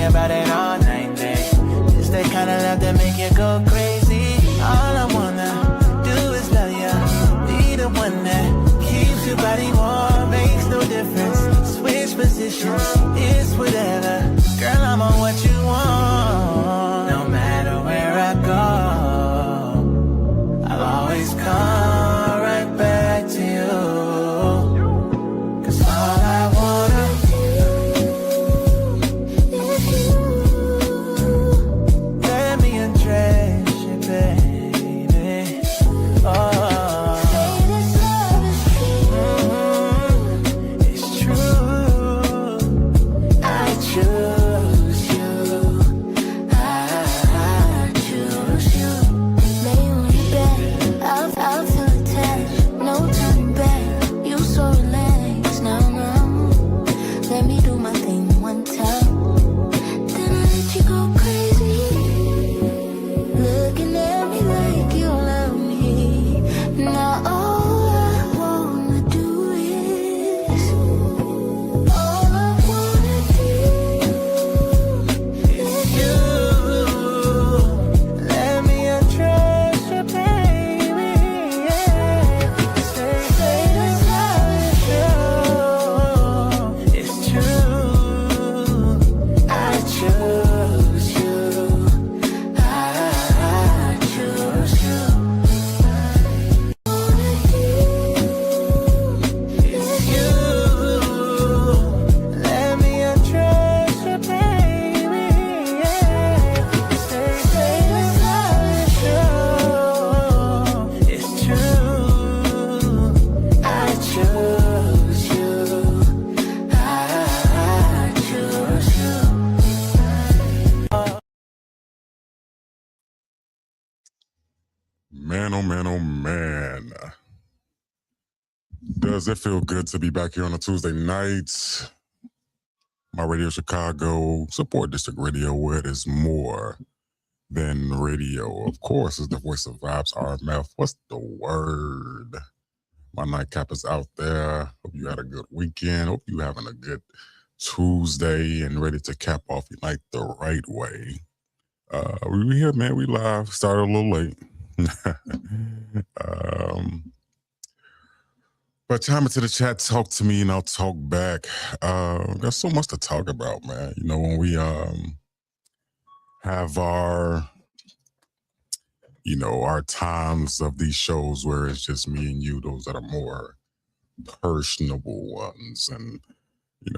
about it all night, babe. It's that kind of love that make you go crazy. All I wanna do is love you. Be the one that keeps your body warm, makes no difference. Switch positions, it's whatever. Girl, I'm on what you want. No matter where I go, I'll always come right back to you. 'Cause all I wanna is you. Let me address you, baby. Oh. Man, oh man, oh man. Does it feel good to be back here on a Tuesday night? My Radio Chicago, support District Radio, where it is more than radio. Of course, it's the voice of vibes, RMF. What's the word? My nightcap is out there. Hope you had a good weekend. Hope you having a good Tuesday and ready to cap off your night the right way. We here, man. We live. Started a little late. But chime into the chat, talk to me, and I'll talk back. Got so much to talk about, man. You know, when we have our, our times of these shows where it's just me and you, those that are more personable ones, and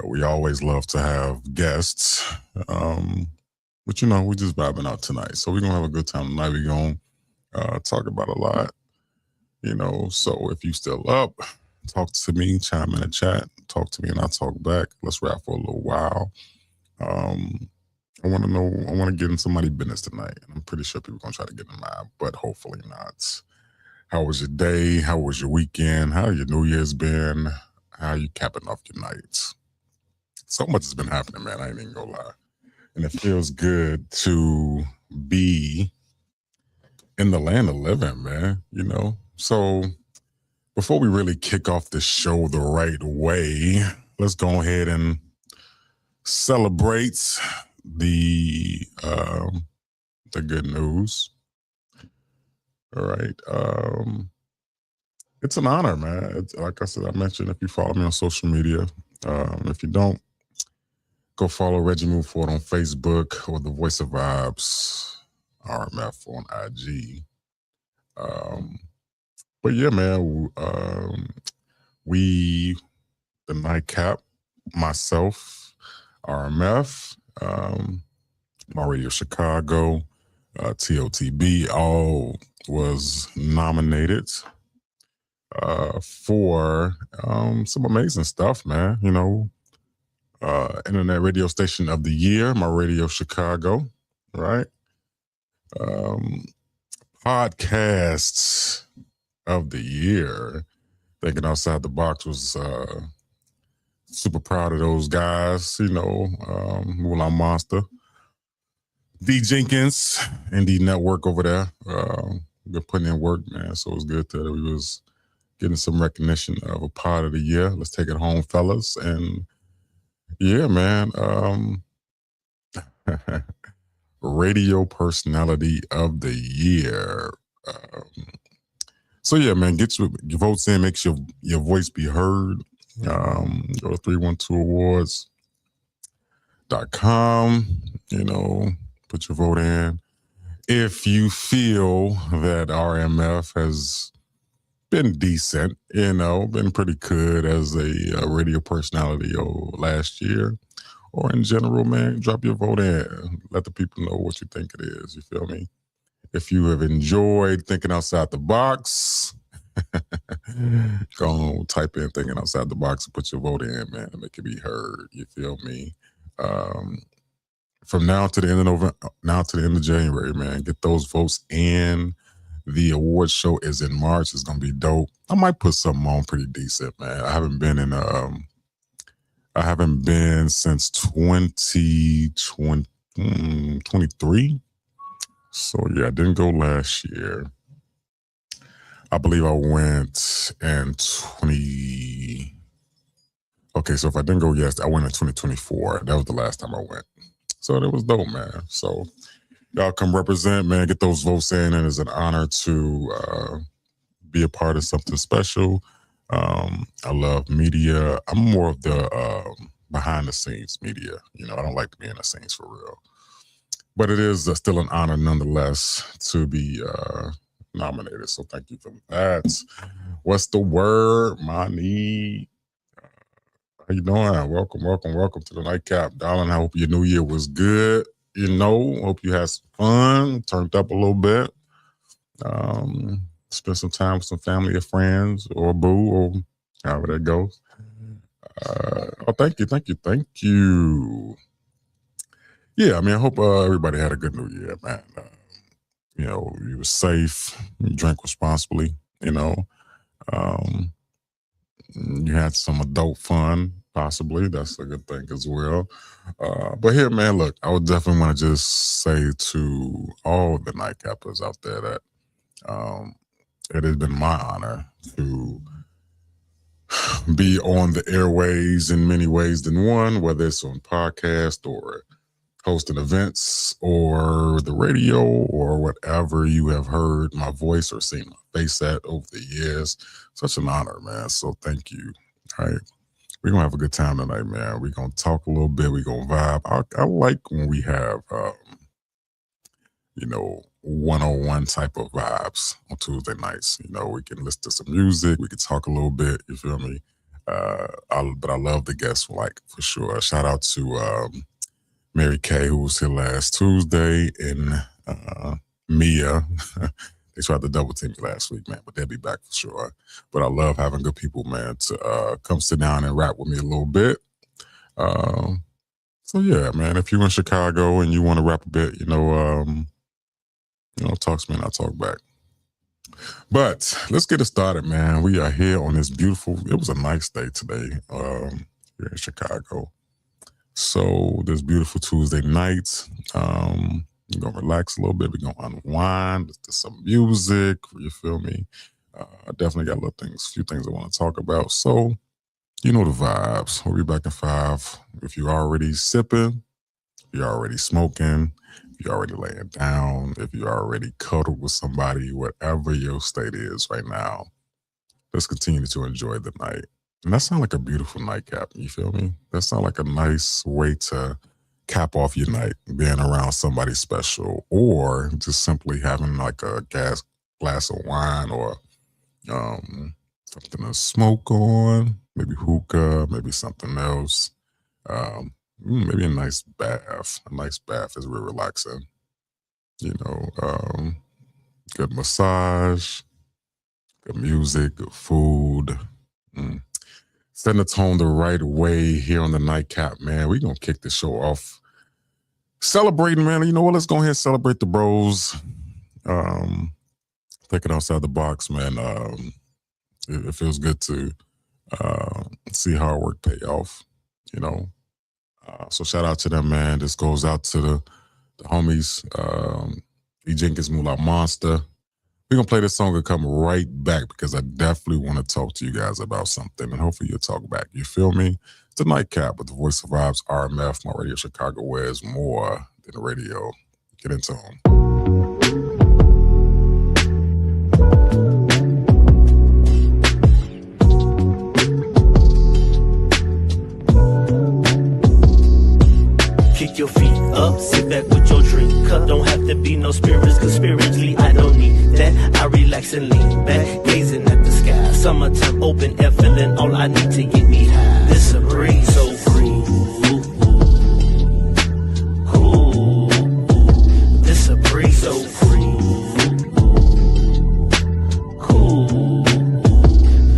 we always love to have guests. But we just vibing out tonight, so we're gonna have a good time tonight. We're gonna talk about a lot, so if you still up, talk to me, chime in the chat, talk to me and I'll talk back. Let's rap for a little while. I want to get in somebody's business tonight. I'm pretty sure people are going to try to get in mine, but hopefully not. How was your day? How was your weekend? How your New Year's been? How you capping off your nights? So much has been happening, man. I ain't even gonna lie. And it feels good to be in the land of living, man, So before we really kick off the show the right way, let's go ahead and celebrate the good news. All right. It's an honor, man. It's, like I said, I mentioned, if you follow me on social media, if you don't, go follow Reggie Move Forward on Facebook or The Voice of Vibes, RMF on IG. But yeah, man, the nightcap, myself, RMF, my Radio Chicago, TOTB, all was nominated for some amazing stuff, man. Internet Radio Station of the Year, my Radio Chicago, right? Podcasts of the Year. Thinking Outside the Box was super proud of those guys, Mulan Monster. D Jenkins, Indie Network over there. Been putting in work, man, so it was good that we was getting some recognition of a Pod of the Year. Let's take it home, fellas. And yeah, man, Radio Personality of the Year. So yeah, man, get your votes in, make sure your voice be heard. Go to 312awards.com, put your vote in. If you feel that RMF has been decent, been pretty good as a radio personality last year, or in general, man, drop your vote in. Let the people know what you think it is. You feel me? If you have enjoyed thinking outside the box, go on, type in thinking outside the box and put your vote in, man, and make it be heard. You feel me? From now to the end of November, now to the end of January, man, get those votes in. The award show is in March. It's gonna be dope. I might put something on pretty decent, man. I haven't been since 2023. So yeah, I didn't go last year. I believe I went in 20. Okay, so if I didn't go, yes, I went in 2024. That was the last time I went. So that was dope, man. So y'all come represent, man. Get those votes in, and it's an honor to be a part of something special. I love media. I'm more of the behind the scenes media. I don't like to be in the scenes for real. But it is still an honor nonetheless to be nominated. So thank you for that. What's the word, Money? How you doing? Welcome to the Nightcap, darling. I hope your new year was good. Hope you had some fun, turned up a little bit. Spend some time with some family or friends or boo or however that goes. Thank you. Yeah, I mean, I hope everybody had a good new year, man. You were safe, you drank responsibly, you had some adult fun, possibly. That's a good thing as well. But here, man, look, I would definitely want to just say to all the nightcappers out there that it has been my honor to be on the airways in many ways than one, whether it's on podcast or hosting events or the radio or whatever you have heard my voice or seen my face at over the years. Such an honor, man. So thank you. All right. We're going to have a good time tonight, man. We're going to talk a little bit. We're going to vibe. I like when we have, one-on-one type of vibes on Tuesday nights. We can listen to some music. We can talk a little bit. You feel me? But I love the guests, for sure. Shout out to Mary Kay, who was here last Tuesday, and Mia. They tried to double team me last week, man, but they'll be back for sure. But I love having good people, man, to come sit down and rap with me a little bit. So yeah, man, if you're in Chicago and you want to rap a bit, talk to me and I'll talk back. But let's get it started, man. We are here on this beautiful, it was a nice day today here in Chicago. So this beautiful Tuesday night, we're going to relax a little bit. We're going to unwind, listen to some music, you feel me? I definitely got a few things I want to talk about. So, you know the vibes. We'll be back in 5. If you're already sipping, if you're already smoking, if you're already laying down, if you're already cuddled with somebody, whatever your state is right now, let's continue to enjoy the night. And that sounds like a beautiful nightcap, you feel me? That sounds like a nice way to cap off your night, being around somebody special, or just simply having like a glass of wine or something to smoke on, maybe hookah, maybe something else. Maybe a nice bath. A nice bath is real relaxing. Good massage, good music, good food. Setting the tone the right way here on the Nightcap, man. We're going to kick the show off celebrating, man. You know what? Let's go ahead and celebrate the bros. Thinking outside the box, man. It feels good to see hard work pay off, So shout out to them, man. This goes out to the homies, E. Jenkins, Moolah Monster. We're going to play this song and come right back because I definitely want to talk to you guys about something, and hopefully you'll talk back. You feel me? It's the Nightcap with the voice of vibes, RMF, my radio Chicago, where it's more in radio. Get into them. Kick your feet up, sit back with your drink cup. Don't have to be no spirits, cause spiritually I don't need that. I relax and lean back, gazing at the sky. Summertime, open air, feeling all I need to get me high. This a breeze, so free. Ooh, this a breeze, so free. Ooh,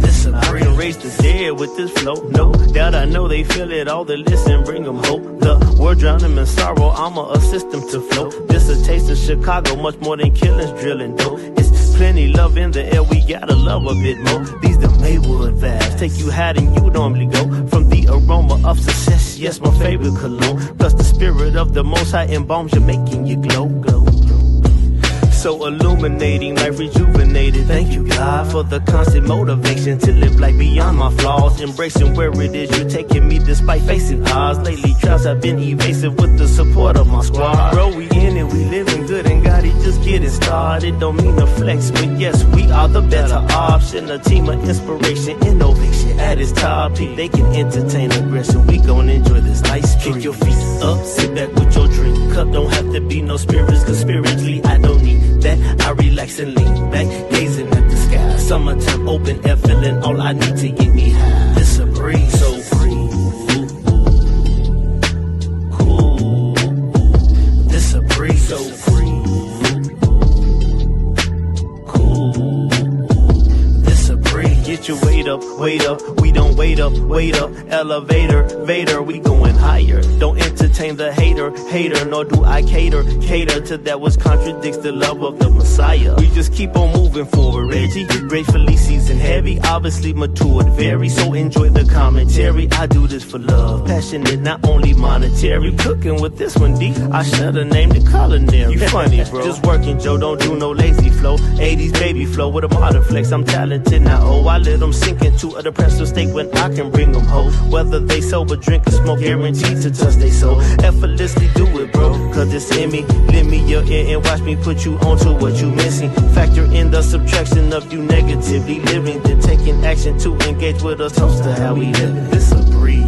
this a breeze. I can raise the dead with this flow, no doubt. I know they feel it. All that listen, bring them hope. The world drown them in sorrow, I'ma assist them to flow. This a taste of Chicago, much more than killings, drilling though. It's plenty love in the air, we gotta love a bit more. These the Maywood vibes, take you higher than you normally go. From the aroma of success, yes, my favorite cologne. Plus the spirit of the Most High embalms you, making you glow, glow. So illuminating, life rejuvenated. Thank you, God, for the constant motivation to live life beyond my flaws. Embracing where it is you're taking me despite facing odds. Lately, trials have been evasive with the support of my squad. Bro, we in it, we living good, and God, he just getting started. Don't mean to flex, but yes, we are the better option. A team of inspiration, innovation at its top peak. They can entertain aggression, we gon' enjoy this nice street. Kick your feet up, sit back with your drink cup. Don't have to be no spirits, cause spiritually I don't need that. I relax and lean back, gazing at the sky. Summertime, open air, feeling all I need to get me high. This a breeze, so free. Ooh, this a breeze, so free. Ooh, this a breeze. Get your weight up, wait up. We don't wait up, wait up. Elevator, Vader, we going higher. Don't entertain the hater, nor do I cater to that which contradicts the love of the Messiah. We just keep on moving forward, Reggie. Gratefully seasoned heavy, obviously matured very. So enjoy the commentary. I do this for love, passionate, not only monetary. Cooking with this one, D. I should've named it culinary. You funny, bro. Just working, Joe. Don't do no lazy flow. 80s baby flow with a modern flex. I'm talented now. Oh, I let them sink into a depressive state when I can bring them home. Whether they sober, drink or smoke, guaranteed to touch they soul. Effortlessly do it, bro, cause it's in me. Lend me your ear and watch me put you onto what you missing. Factor in the subtraction of you negatively living, then taking action to engage with us. Toast to how we live. This a breeze.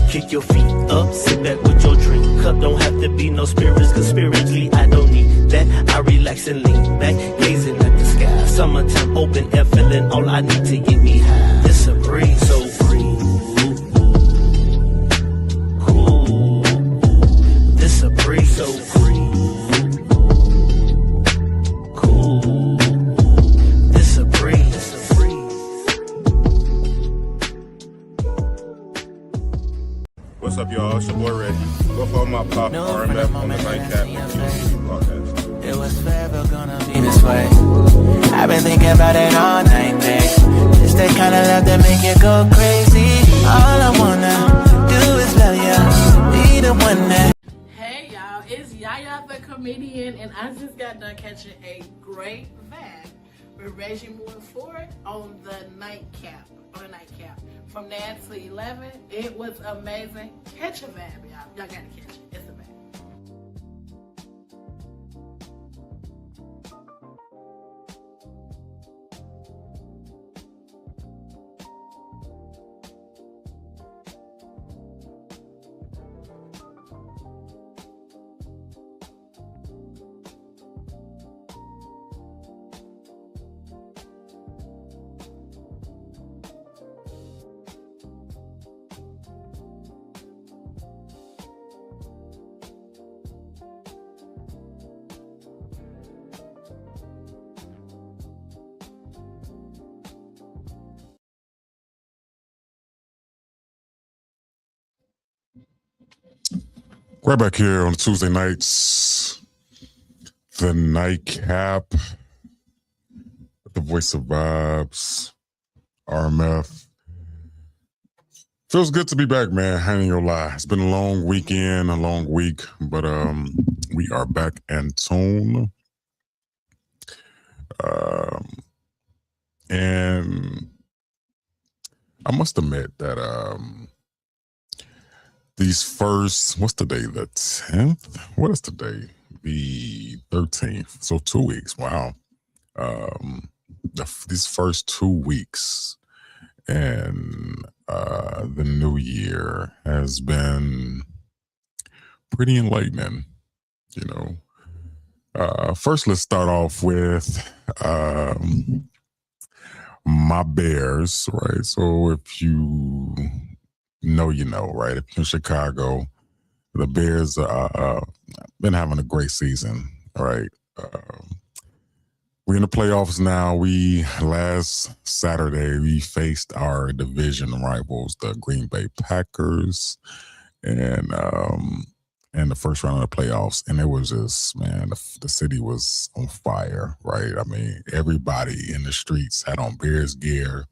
Kick your feet up, sit back with your drink cup. Don't have to be no spirits, cause spiritually I don't need that. I relax and lean back, gazing at the sky. Summertime, open air, feeling all I need to get me high. This a breeze, so free. Ooh, this a breeze, so free. Ooh, this a breeze, this a breeze. What's up, y'all? It's your boy Reggie. Go follow my pop RMF on the Nightcap podcast. It was forever gonna be this way. I've been thinking about it all night, babe. It's that kind of love that make you go crazy. All I wanna do is love you, be the one that. Hey y'all, it's Yaya the comedian, and I just got done catching a great vibe with Reggie moving forward on the nightcap. From 9 to 11, it was amazing. Catch a vibe, y'all. Y'all gotta catch it. It's a vibe. Right back here on Tuesday nights, the nightcap, the voice of vibes, RMF. Feels good to be back, man. I ain't gonna lie. It's been a long weekend, a long week, but we are back in tune. And I must admit that these first, what's today? The 10th? What is today? The 13th. So 2 weeks. Wow. These first 2 weeks and the new year has been pretty enlightening, you know. First, let's start off with my Bears, right? So if you know, you know, right? If you're in Chicago, the Bears been having a great season, right? We're in the playoffs now. Last Saturday we faced our division rivals, the Green Bay Packers, and in the first round of the playoffs, and it was just, man, the city was on fire, right? I mean, everybody in the streets had on Bears gear.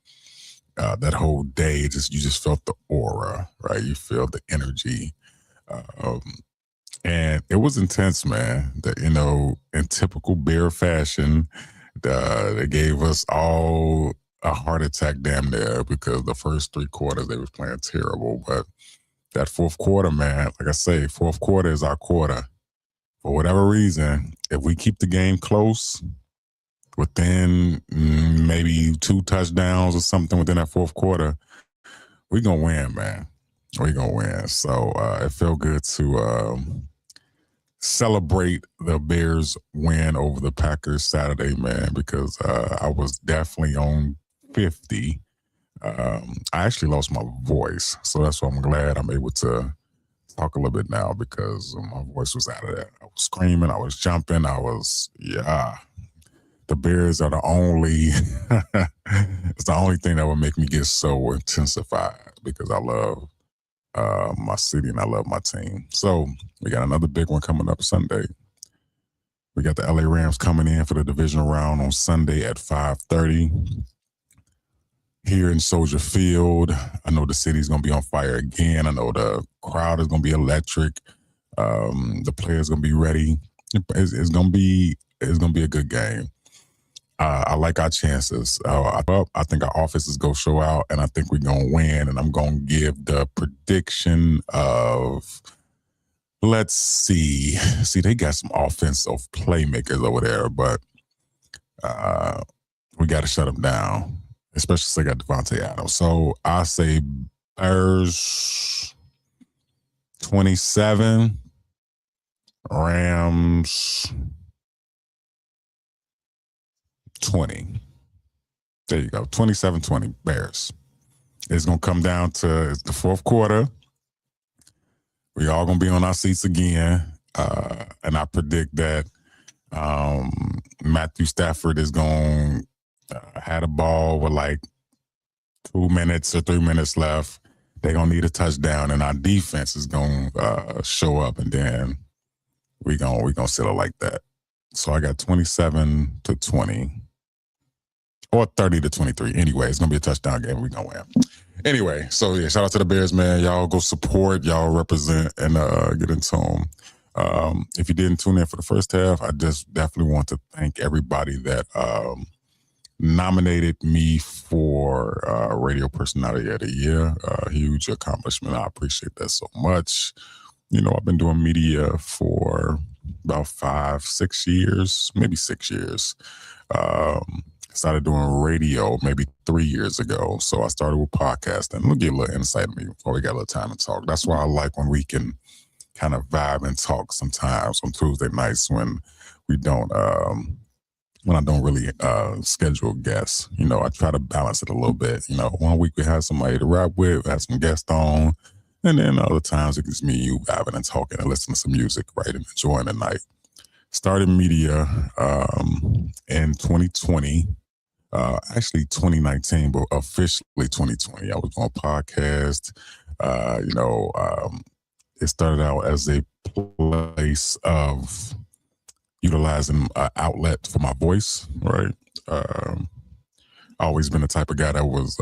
That whole day, you just felt the aura, right? You feel the energy, and it was intense, man. That, you know, in typical Bear fashion, they gave us all a heart attack damn near, because the first 3 quarters they was playing terrible, but that fourth quarter, man, like I say, fourth quarter is our quarter. For whatever reason, if we keep the game close, within maybe 2 touchdowns or something within that fourth quarter, we're going to win, man. We're going to win. So it felt good to celebrate the Bears win over the Packers Saturday, man, because I was definitely on 50. I actually lost my voice, so that's why I'm glad I'm able to talk a little bit now, because my voice was out of that. I was screaming, I was jumping, the Bears are the only it's the only thing that would make me get so intensified, because I love my city and I love my team. So we got another big one coming up Sunday. We got the LA Rams coming in for the divisional round on Sunday at 5:30. Here in Soldier Field. I know the city's going to be on fire again. I know the crowd is going to be electric. The players going to be ready. It's going to be a good game. I like our chances. I think our offenses go show out, and I think we're going to win. And I'm going to give the prediction of, let's see. See, they got some offensive playmakers over there, but we got to shut them down, especially since they got Devontae Adams. So I say Bears 27, Rams 20. There you go, 27-20, Bears. It's going to come down to the fourth quarter. We all going to be on our seats again. And I predict that Matthew Stafford is going to have a ball with like 2 minutes or 3 minutes left. They're going to need a touchdown, and our defense is going to show up, and then we're gonna settle like that. So I got 27-20 or 30-23. Anyway, it's going to be a touchdown game. We're going to win. Anyway, so yeah, shout out to the Bears, man. Y'all go support, y'all represent, and get into them. If you didn't tune in for the first half, I just definitely want to thank everybody that nominated me for Radio Personality of the Year. Huge accomplishment. I appreciate that so much. You know, I've been doing media for about 5-6 years, maybe 6 years. Started doing radio maybe 3 years ago. So I started with podcasting. We'll get a little insight on me before we got a little time to talk. That's why I like when we can kind of vibe and talk sometimes on Tuesday nights when we don't, when I don't really schedule guests. You know, I try to balance it a little bit. You know, one week we have somebody to rap with, have some guests on, and then other times it's me and you vibing and talking and listening to some music, right, and enjoying the night. Started media in 2020. Actually 2019, but officially 2020. I was on a podcast. It started out as a place of utilizing an outlet for my voice, right? Always been the type of guy that was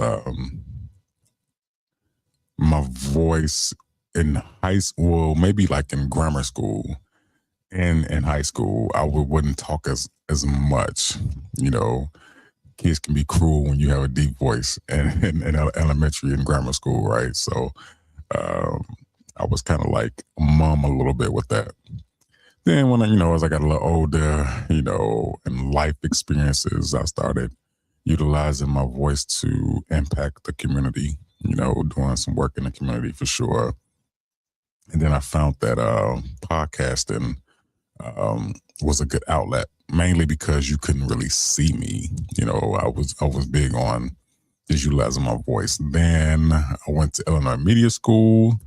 my voice in high school, maybe like in grammar school and in high school, I wouldn't talk as much, you know. Kids can be cruel when you have a deep voice in elementary and grammar school, right? So I was kind of like mum a little bit with that. Then when as I got a little older, and life experiences, I started utilizing my voice to impact the community, doing some work in the community for sure. And then I found that podcasting was a good outlet, mainly because you couldn't really see me. I was big on just utilizing my voice. Then I went to Illinois Media School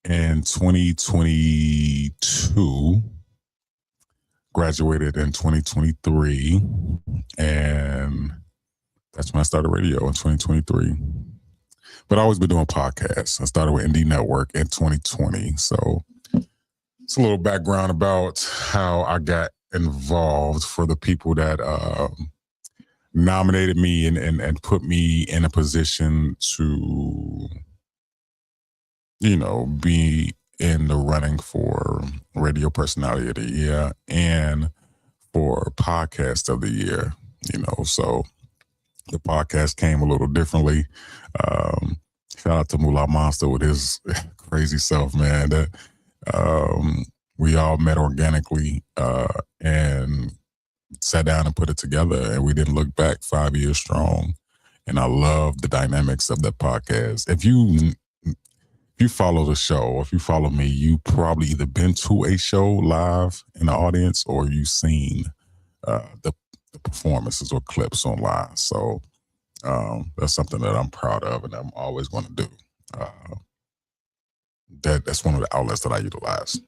in 2022, graduated in 2023, and that's when I started radio in 2023. But I always been doing podcasts. I started with Indie Network in 2020. So it's a little background about how I got involved for the people that nominated me and put me in a position to, be in the running for Radio Personality of the Year and for Podcast of the Year, so the podcast came a little differently. Shout out to Moolah Monster with his crazy self, man. That we all met organically and sat down and put it together, and we didn't look back. 5 years strong, and I love the dynamics of that podcast. If you follow the show, if you follow me, you probably either been to a show live in the audience or you've seen the performances or clips online. So that's something that I'm proud of and I'm always going to do. That's one of the outlets that I utilize.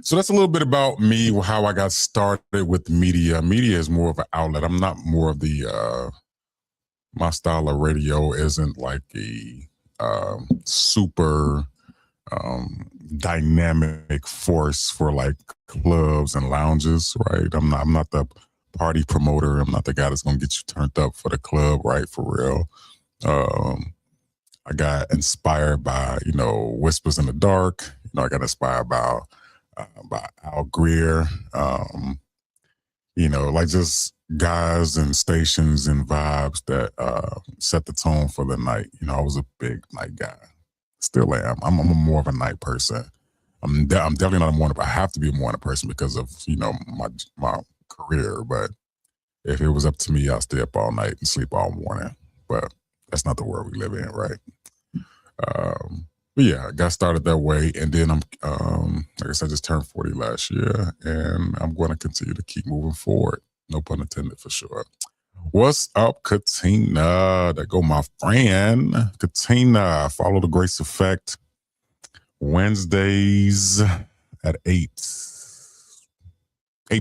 So that's a little bit about me, how I got started with media. Media is more of an outlet. I'm not more of the, my style of radio isn't like a super dynamic force for like clubs and lounges, right? I'm not the party promoter. I'm not the guy that's gonna get you turned up for the club, right? For real. I got inspired by Whispers in the Dark. I got inspired by Al Greer. Like just guys and stations and vibes that set the tone for the night. I was a big night guy. Still am. I'm more of a night person. I'm definitely not a morning. I have to be a morning person because of my career. But if it was up to me, I'll stay up all night and sleep all morning. But that's not the world we live in, right? But yeah, I got started that way, and then I'm like I said, I just turned 40 last year, and I'm going to continue to keep moving forward. No pun intended, for sure. What's up, Katina? There go my friend, Katina. Follow the Grace Effect Wednesdays at 8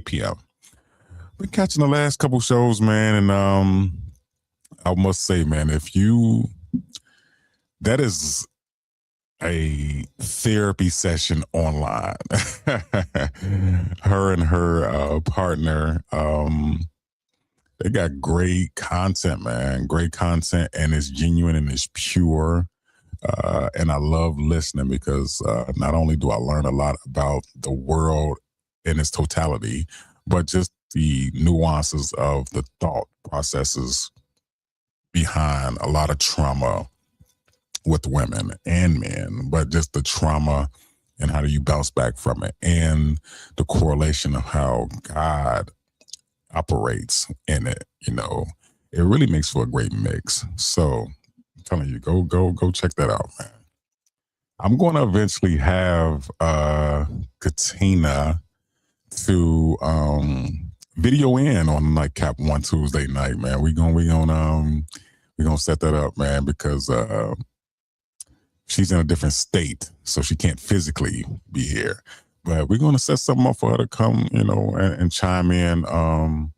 p.m. Been catching the last couple shows, man, and I must say, man, that is a therapy session online. Her and her partner, they got great content, man. Great content, and it's genuine and it's pure. And I love listening because not only do I learn a lot about the world in its totality, but just the nuances of the thought processes behind a lot of trauma with women and men, but just the trauma and how do you bounce back from it, and the correlation of how God operates in it. It really makes for a great mix. So I'm telling you, go check that out, man. I'm going to eventually have Katina to video in on Nightcap one Tuesday night, man. We're gonna set that up, man, because she's in a different state, so she can't physically be here. But we're going to set something up for her to come, and chime in on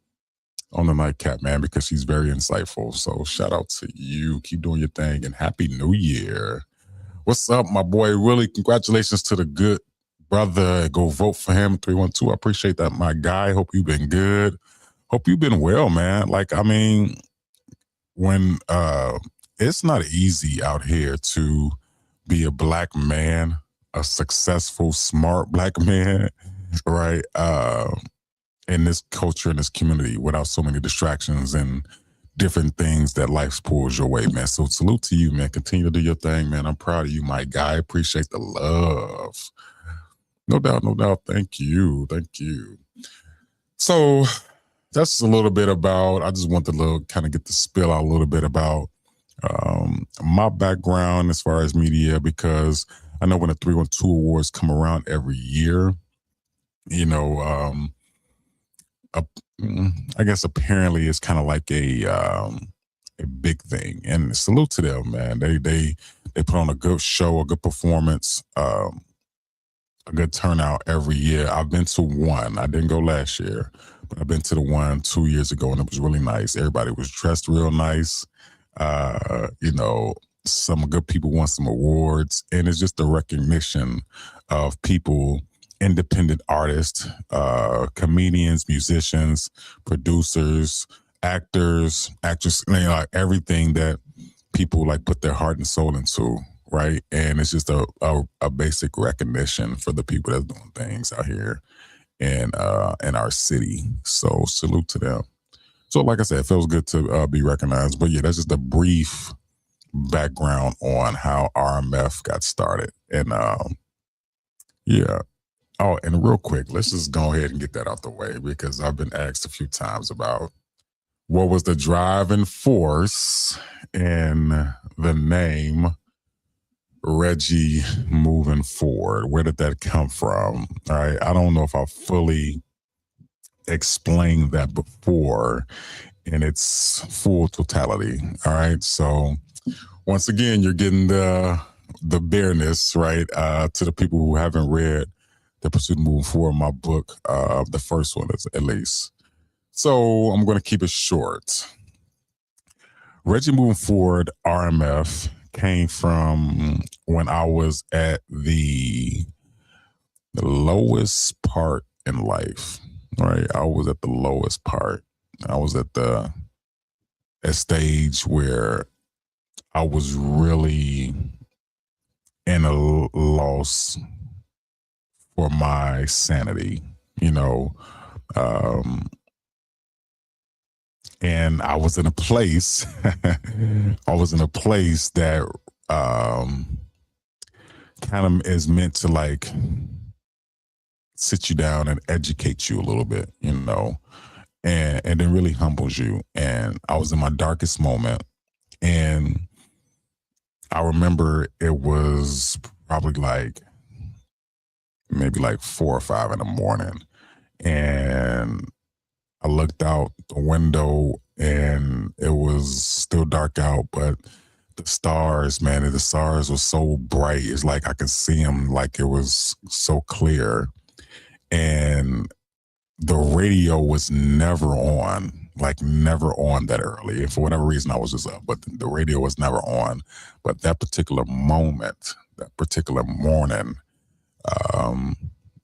the Nightcap, man, because she's very insightful. So shout out to you. Keep doing your thing, and Happy New Year. What's up, my boy? Really, congratulations to the good brother. Go vote for him, 312. I appreciate that, my guy. Hope you've been good. Hope you've been well, man. When it's not easy out here to be a black man, a successful, smart black man, right? In this culture, in this community, without so many distractions and different things that life pulls your way, man. So salute to you, man. Continue to do your thing, man. I'm proud of you, my guy. Appreciate the love. No doubt, no doubt. Thank you. Thank you. So that's a little bit about, I just want to kind of get the spill out a little bit about my background as far as media, because I know when the 312 Awards come around every year, you know, I guess apparently it's kind of like a big thing. And salute to them, man. They put on a good show, a good performance, a good turnout every year. I've been to one. I didn't go last year, but I've been to the one 2 years ago, and it was really nice. Everybody was dressed real nice. You know, some good people won some awards, and it's just a recognition of people, independent artists, comedians, musicians, producers, actors, actresses, you know, like everything that people like put their heart and soul into, right? And it's just a basic recognition for the people that's doing things out here in our city. So salute to them. So like I said, it feels good to be recognized. But yeah, that's just a brief background on how RMF got started. And yeah. Oh, and real quick, let's just go ahead and get that out the way, because I've been asked a few times about what was the driving force in the name Reggie Moving Forward. Where did that come from? All right. I don't know if I fully explained that before in its full totality. All right. So once again, you're getting the bareness, right? To the people who haven't read The Pursuit of Moving Forward, my book, the first one is at least. So I'm going to keep it short. Reggie Moving Forward, RMF, came from when I was at the lowest part in life, right? I was at the lowest part. I was at a stage where I was really in a loss for my sanity, you know. And I was in a place, that kind of is meant to like sit you down and educate you a little bit, you know, and then really humbles you. And I was in my darkest moment, and I remember it was probably maybe 4 or 5 in the morning, and I looked out the window and it was still dark out, but the stars, man, the stars were so bright. It's like I could see them, like it was so clear. And the radio was never on that early. And for whatever reason, I was just up, but the radio was never on. But that particular moment, that particular morning,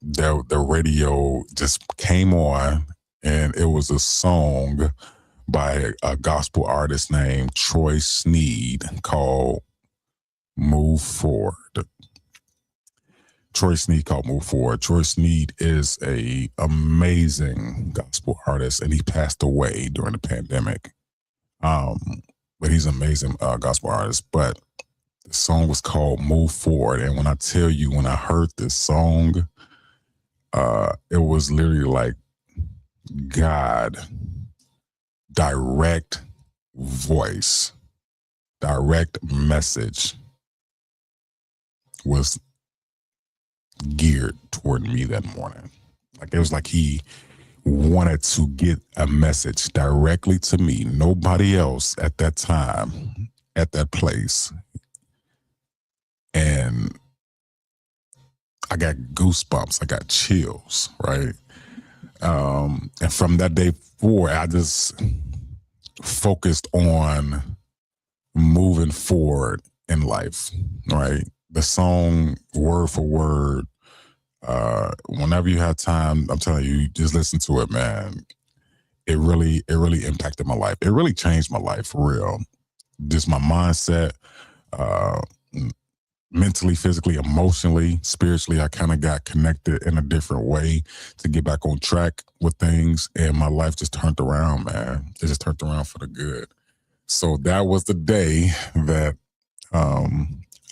the radio just came on, and it was a song by a gospel artist named Troy Sneed called Move Forward. Troy Sneed called Move Forward. Troy Sneed is a amazing gospel artist, and he passed away during the pandemic. But he's an amazing gospel artist. But the song was called Move Forward. And when I tell you, when I heard this song, it was literally like God, direct voice, direct message was geared toward me that morning. Like it was like he wanted to get a message directly to me, nobody else at that time, at that place. And I got goosebumps, I got chills, right? And from that day forward, I just focused on moving forward in life, right? The song, word for word, whenever you have time, I'm telling you, just listen to it, man. It really impacted my life. It really changed my life for real. Just my mindset, mentally, physically, emotionally, spiritually, I kind of got connected in a different way to get back on track with things. And my life just turned around, man. It just turned around for the good. So that was the day that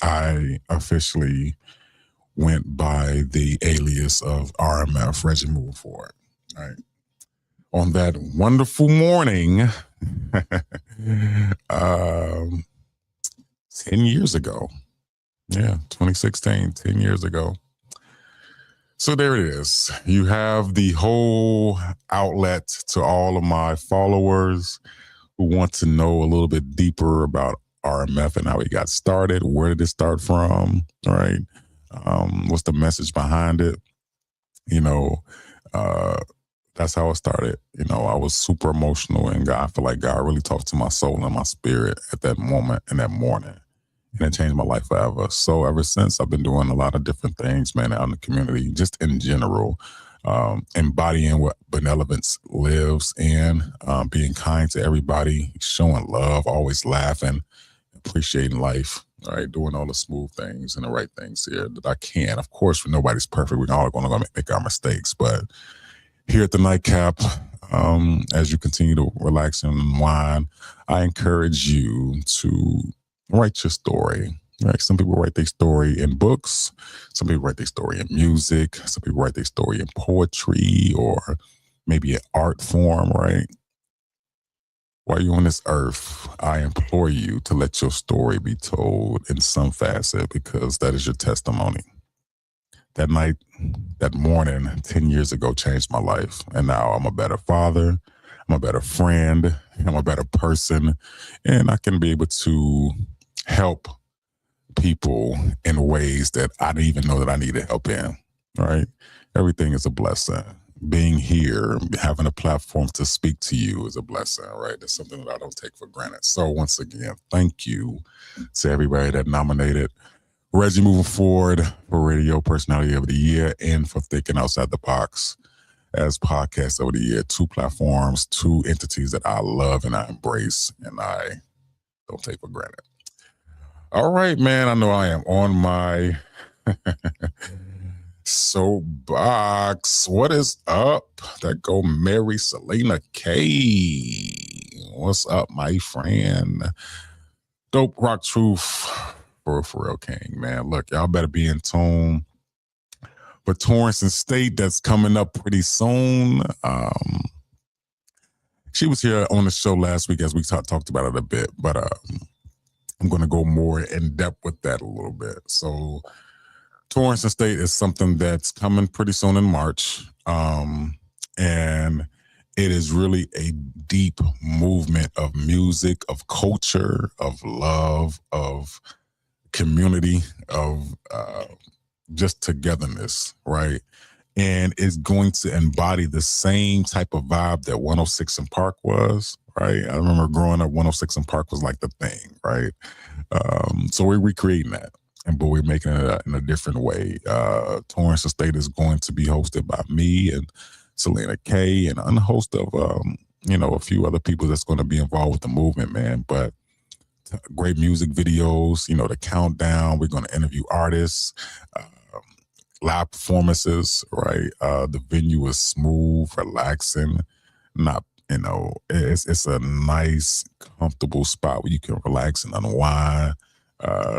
I officially went by the alias of RMF, Reggie Moving Forward. All right. On that wonderful morning, 10 years ago. Yeah, 2016, 10 years ago. So there it is. You have the whole outlet to all of my followers who want to know a little bit deeper about RMF and how it got started. Where did it start from? All right. What's the message behind it? You know, that's how it started. You know, I was super emotional, and I feel like God really talked to my soul and my spirit at that moment and that morning. And it changed my life forever. So ever since, I've been doing a lot of different things, man, out in the community, just in general, embodying what benevolence lives in, being kind to everybody, showing love, always laughing, appreciating life, all right, doing all the smooth things and the right things here that I can. Of course, nobody's perfect. We're all going to make our mistakes, but here at the Nightcap, as you continue to relax and unwind, I encourage you to write your story. Right? Some people write their story in books. Some people write their story in music. Some people write their story in poetry or maybe an art form, right? While you're on this earth, I implore you to let your story be told in some facet, because that is your testimony. That night, that morning, 10 years ago, changed my life. And now I'm a better father. I'm a better friend. I'm a better person. And I can be able to help people in ways that I didn't even know that I needed help in, right? Everything is a blessing. Being here, having a platform to speak to you is a blessing, right? That's something that I don't take for granted. So once again, thank you to everybody that nominated Reggie Moving Forward for Radio Personality of the Year and for Thinking Outside the Box as Podcast of the Year. 2 platforms, 2 entities that I love and I embrace and I don't take for granted. All right, man. I know I am on my soapbox. What is up? That go Mary Selena K. What's up, my friend? Dope Rock Truth for real King, man. Look, y'all better be in tune for Torrance and State that's coming up pretty soon. She was here on the show last week as we talked about it a bit, but I'm going to go more in depth with that a little bit. So Torrance and State is something that's coming pretty soon in March. And it is really a deep movement of music, of culture, of love, of community, of just togetherness, right? And it's going to embody the same type of vibe that 106 and Park was, right? I remember growing up, 106 and Park was like the thing, right? So we're recreating that, but we're making it in a different way. Torrance Estate is going to be hosted by me and Selena K and a host of, a few other people that's going to be involved with the movement, man. But great music videos, the countdown. We're going to interview artists, live performances, right? The venue is smooth, relaxing, not, it's a nice, comfortable spot where you can relax and unwind,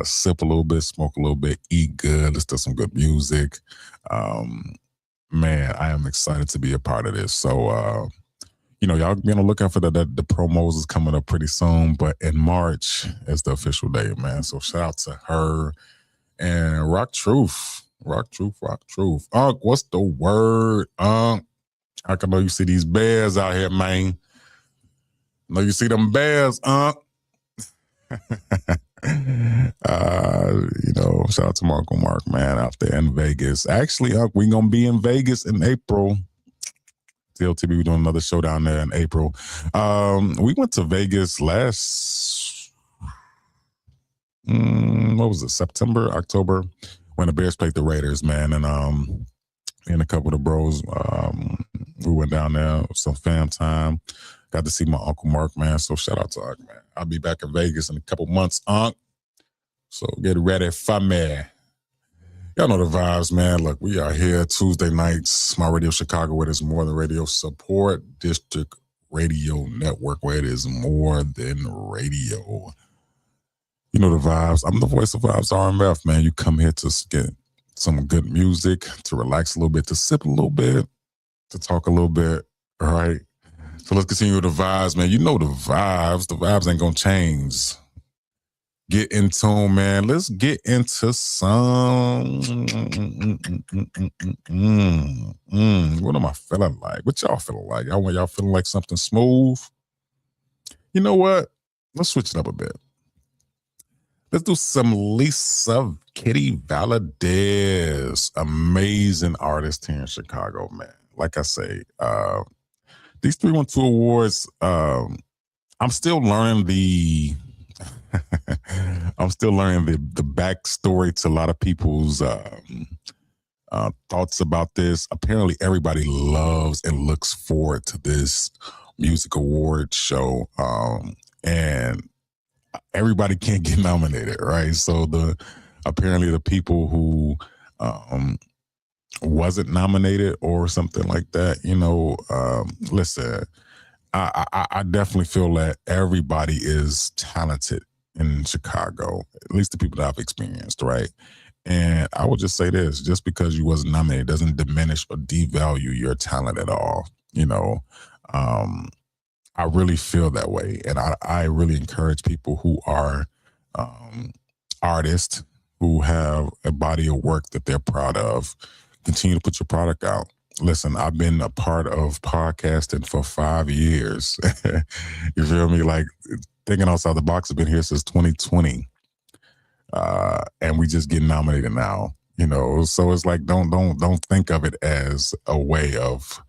sip a little bit, smoke a little bit, eat good, listen to some good music. Man, I am excited to be a part of this. So, y'all be on the lookout for the promos is coming up pretty soon, but in March is the official day, man. So shout out to her and Rock Truth. Unc, what's the word, Unc? I can know you see these bears out here, man. Know you see them bears, Unc. Shout out to my Uncle Mark, man, out there in Vegas. Actually, Unc, we gonna be in Vegas in April. TLTB, we're doing another show down there in April. We went to Vegas last, September, October, when the Bears played the Raiders, man. And me and a couple of the bros, we went down there, some fam time. Got to see my Uncle Mark, man. So shout out to Unc, man. I'll be back in Vegas in a couple months, Unc. So get ready for me. Y'all know the vibes, man. Look, we are here Tuesday nights. My Radio Chicago, where there's more than radio support. District radio network where it is more than radio. You know the vibes. I'm the voice of Vibes RMF, man. You come here to get some good music, to relax a little bit, to sip a little bit, to talk a little bit, all right? So let's continue with the vibes, man. You know the vibes. The vibes ain't going to change. Get in tune, man. Let's get into some. What am I feeling like? What y'all feeling like? Y'all feeling like something smooth? You know what? Let's switch it up a bit. Let's do some Lisa Kitty Valadez. Amazing artist here in Chicago, man. Like I say, these 312 Awards, I'm still learning the backstory to a lot of people's thoughts about this. Apparently, everybody loves and looks forward to this music award show, and everybody can't get nominated, right? So apparently the people who wasn't nominated or something like that, listen, I definitely feel that everybody is talented in Chicago, at least the people that I've experienced, right? And I will just say this, just because you wasn't nominated doesn't diminish or devalue your talent at all. I really feel that way. And I really encourage people who are artists, who have a body of work that they're proud of, continue to put your product out. Listen, I've been a part of podcasting for 5 years. You feel me? Like, thinking outside the box, I've been here since 2020. And we just get nominated now, so it's like, don't think of it as a way of,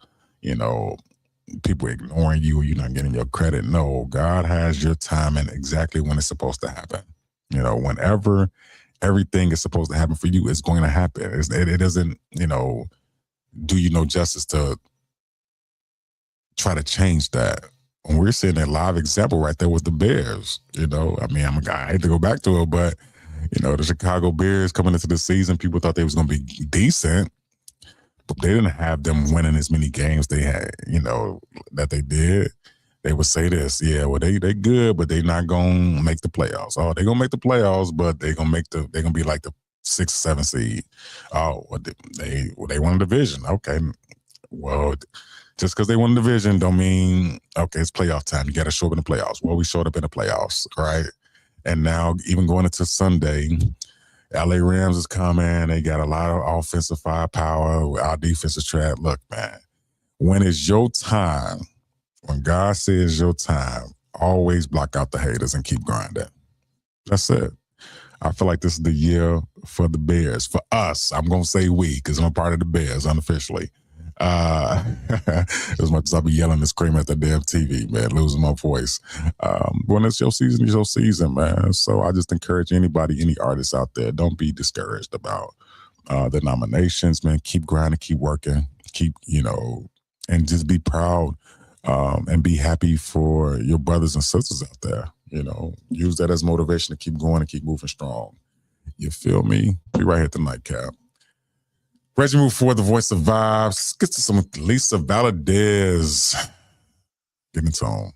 people ignoring you or you're not getting your credit. No, God has your timing exactly when it's supposed to happen. Whenever everything is supposed to happen for you, it's going to happen. It doesn't, do you no justice to try to change that. When we're seeing a live example right there with the Bears, I hate to go back to it, but the Chicago Bears coming into the season, people thought they was going to be decent, but they didn't have them winning as many games they had, that they did. They would say this, yeah, well, they good, but they not going to make the playoffs. Oh, they going to make the playoffs, but they're going to be like the 6th, 7th seed. Oh, well, they won a division. Okay. Well, just because they won a division don't mean, okay, it's playoff time. You got to show up in the playoffs. Well, we showed up in the playoffs, right? And now, even going into Sunday, LA Rams is coming. They got a lot of offensive firepower. Our defense is trash. Look, man, when it's your time, when God says your time, always block out the haters and keep grinding. That's it. I feel like this is the year for the Bears. For us, I'm going to say we, because I'm a part of the Bears unofficially. As much as I be yelling and screaming at the damn TV, man, losing my voice. When it's your season, it's your season, man. So I just encourage anybody, any artists out there, don't be discouraged about the nominations, man. Keep grinding, keep working, keep, and just be proud and be happy for your brothers and sisters out there. Use that as motivation to keep going and keep moving strong. You feel me? Be right here at the nightcap. Reggie move forward, the voice of vibes. Let's get to some Lisa Valadez. Get into tone.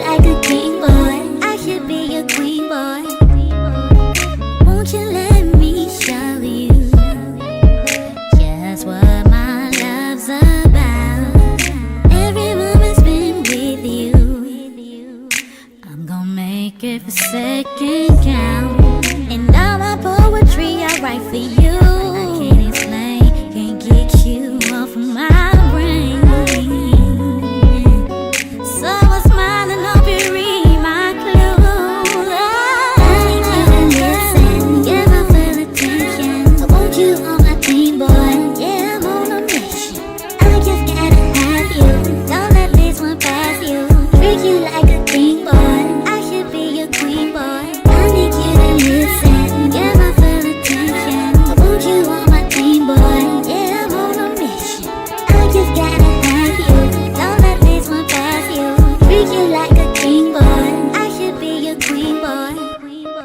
Like a king boy. give a second count. And all my poetry I write for you. I can't explain, can't get you off of my brain. So I'm smiling, hope you read my clue. I need you to listen, give my full attention. I want you on my team, boy. Yeah, I'm on a mission. I just gotta have you. Don't let this one pass you. Treat you like a king, boy. I should be your queen, boy. I need you to listen, give my full attention. I want you on my team, boy. Yeah, I'm on a mission. I just gotta have you. Don't let this one pass you. Treat you like a king, boy. I should be your queen, boy. Queen, boy.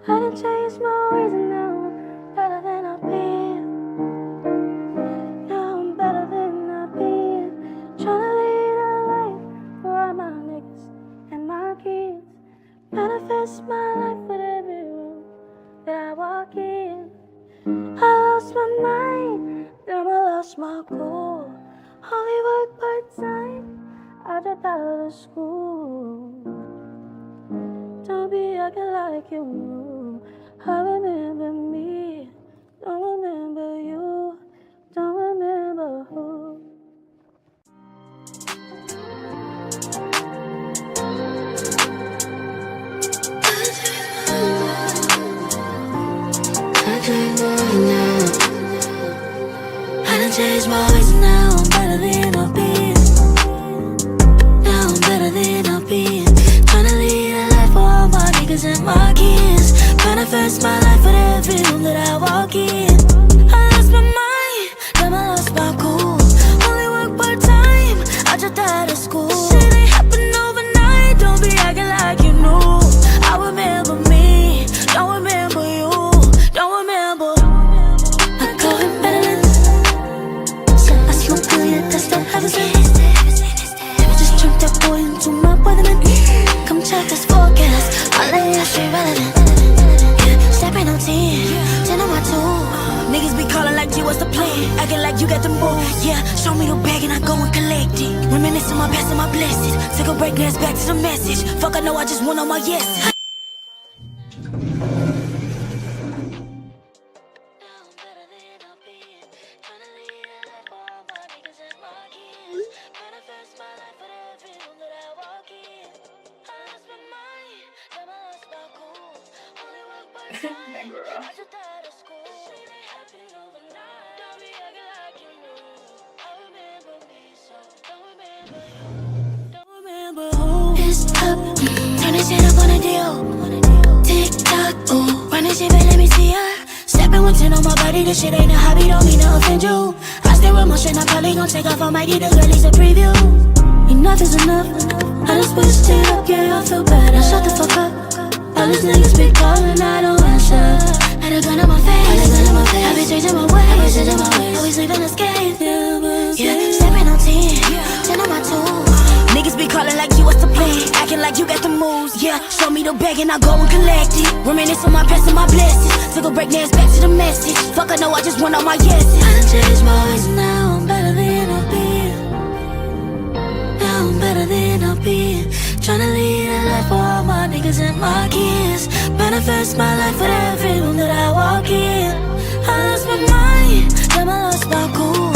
I done changed my ways and now I'm better than I've been. Now I'm better than I've been. Tryna lead a life for all my niggas and my kids. Manifest my life with every room that I walk in. I lost my mind, then I lost my cool. Only work part-time, I dropped out of school. Don't be acting like you knew. I remember me, don't remember you, don't remember who. I done changed my ways now, I'm better than I've been. Now I'm better than I've been. Tryna lead a life for all my niggas and my kids. Manifest my life with every room that I walk in. I lost my mind, then I lost my cool. Only work part-time, I dropped out of school. Shit ain't happen overnight, don't be acting like you knew. I remember me, don't remember you, don't remember. I call him better than so I smoke good, yeah, that's the heavens. Just turned that boy into my weatherman. Come check this forecast, all of that shit relevant. Yeah, stepping on 10 on my 2. Niggas be calling like G, what's the plan? Acting like you got the move. Yeah, show me the bag and I go and collect it. Reminiscing my past and my blessings. Take a break, dance back to the message. Fuck, I know I just won on my yes. It's up, turn this shit up on a deal. Tick tock, ooh, run this shit back, let me see ya. Stepping 110 on my body, this shit ain't a hobby, don't mean to offend you. I stay with my shit, I probably gon' take off, I might need a release a preview. Enough is enough, I just switched it up, yeah, I feel better. Shut the fuck up, all these niggas be calling, I don't answer. Had a gun in my face, I been changing my ways, always leaving a scathe. Yeah, stepping on 10 on my 2. Niggas be calling like you, what's the plan? Acting like you got the moves, yeah. Show me the bag and I go and collect it. Reminisce on my past and my blessings. Took a break, dance back to the message. Fuck, I know I just won all my yeses. I done changed my ways, now I'm better than I've been. Now I'm better than I've been. Tryna lead a life for all my niggas and my kids. Manifest my life with every room that I walk in. I lost my mind, then I lost my cool.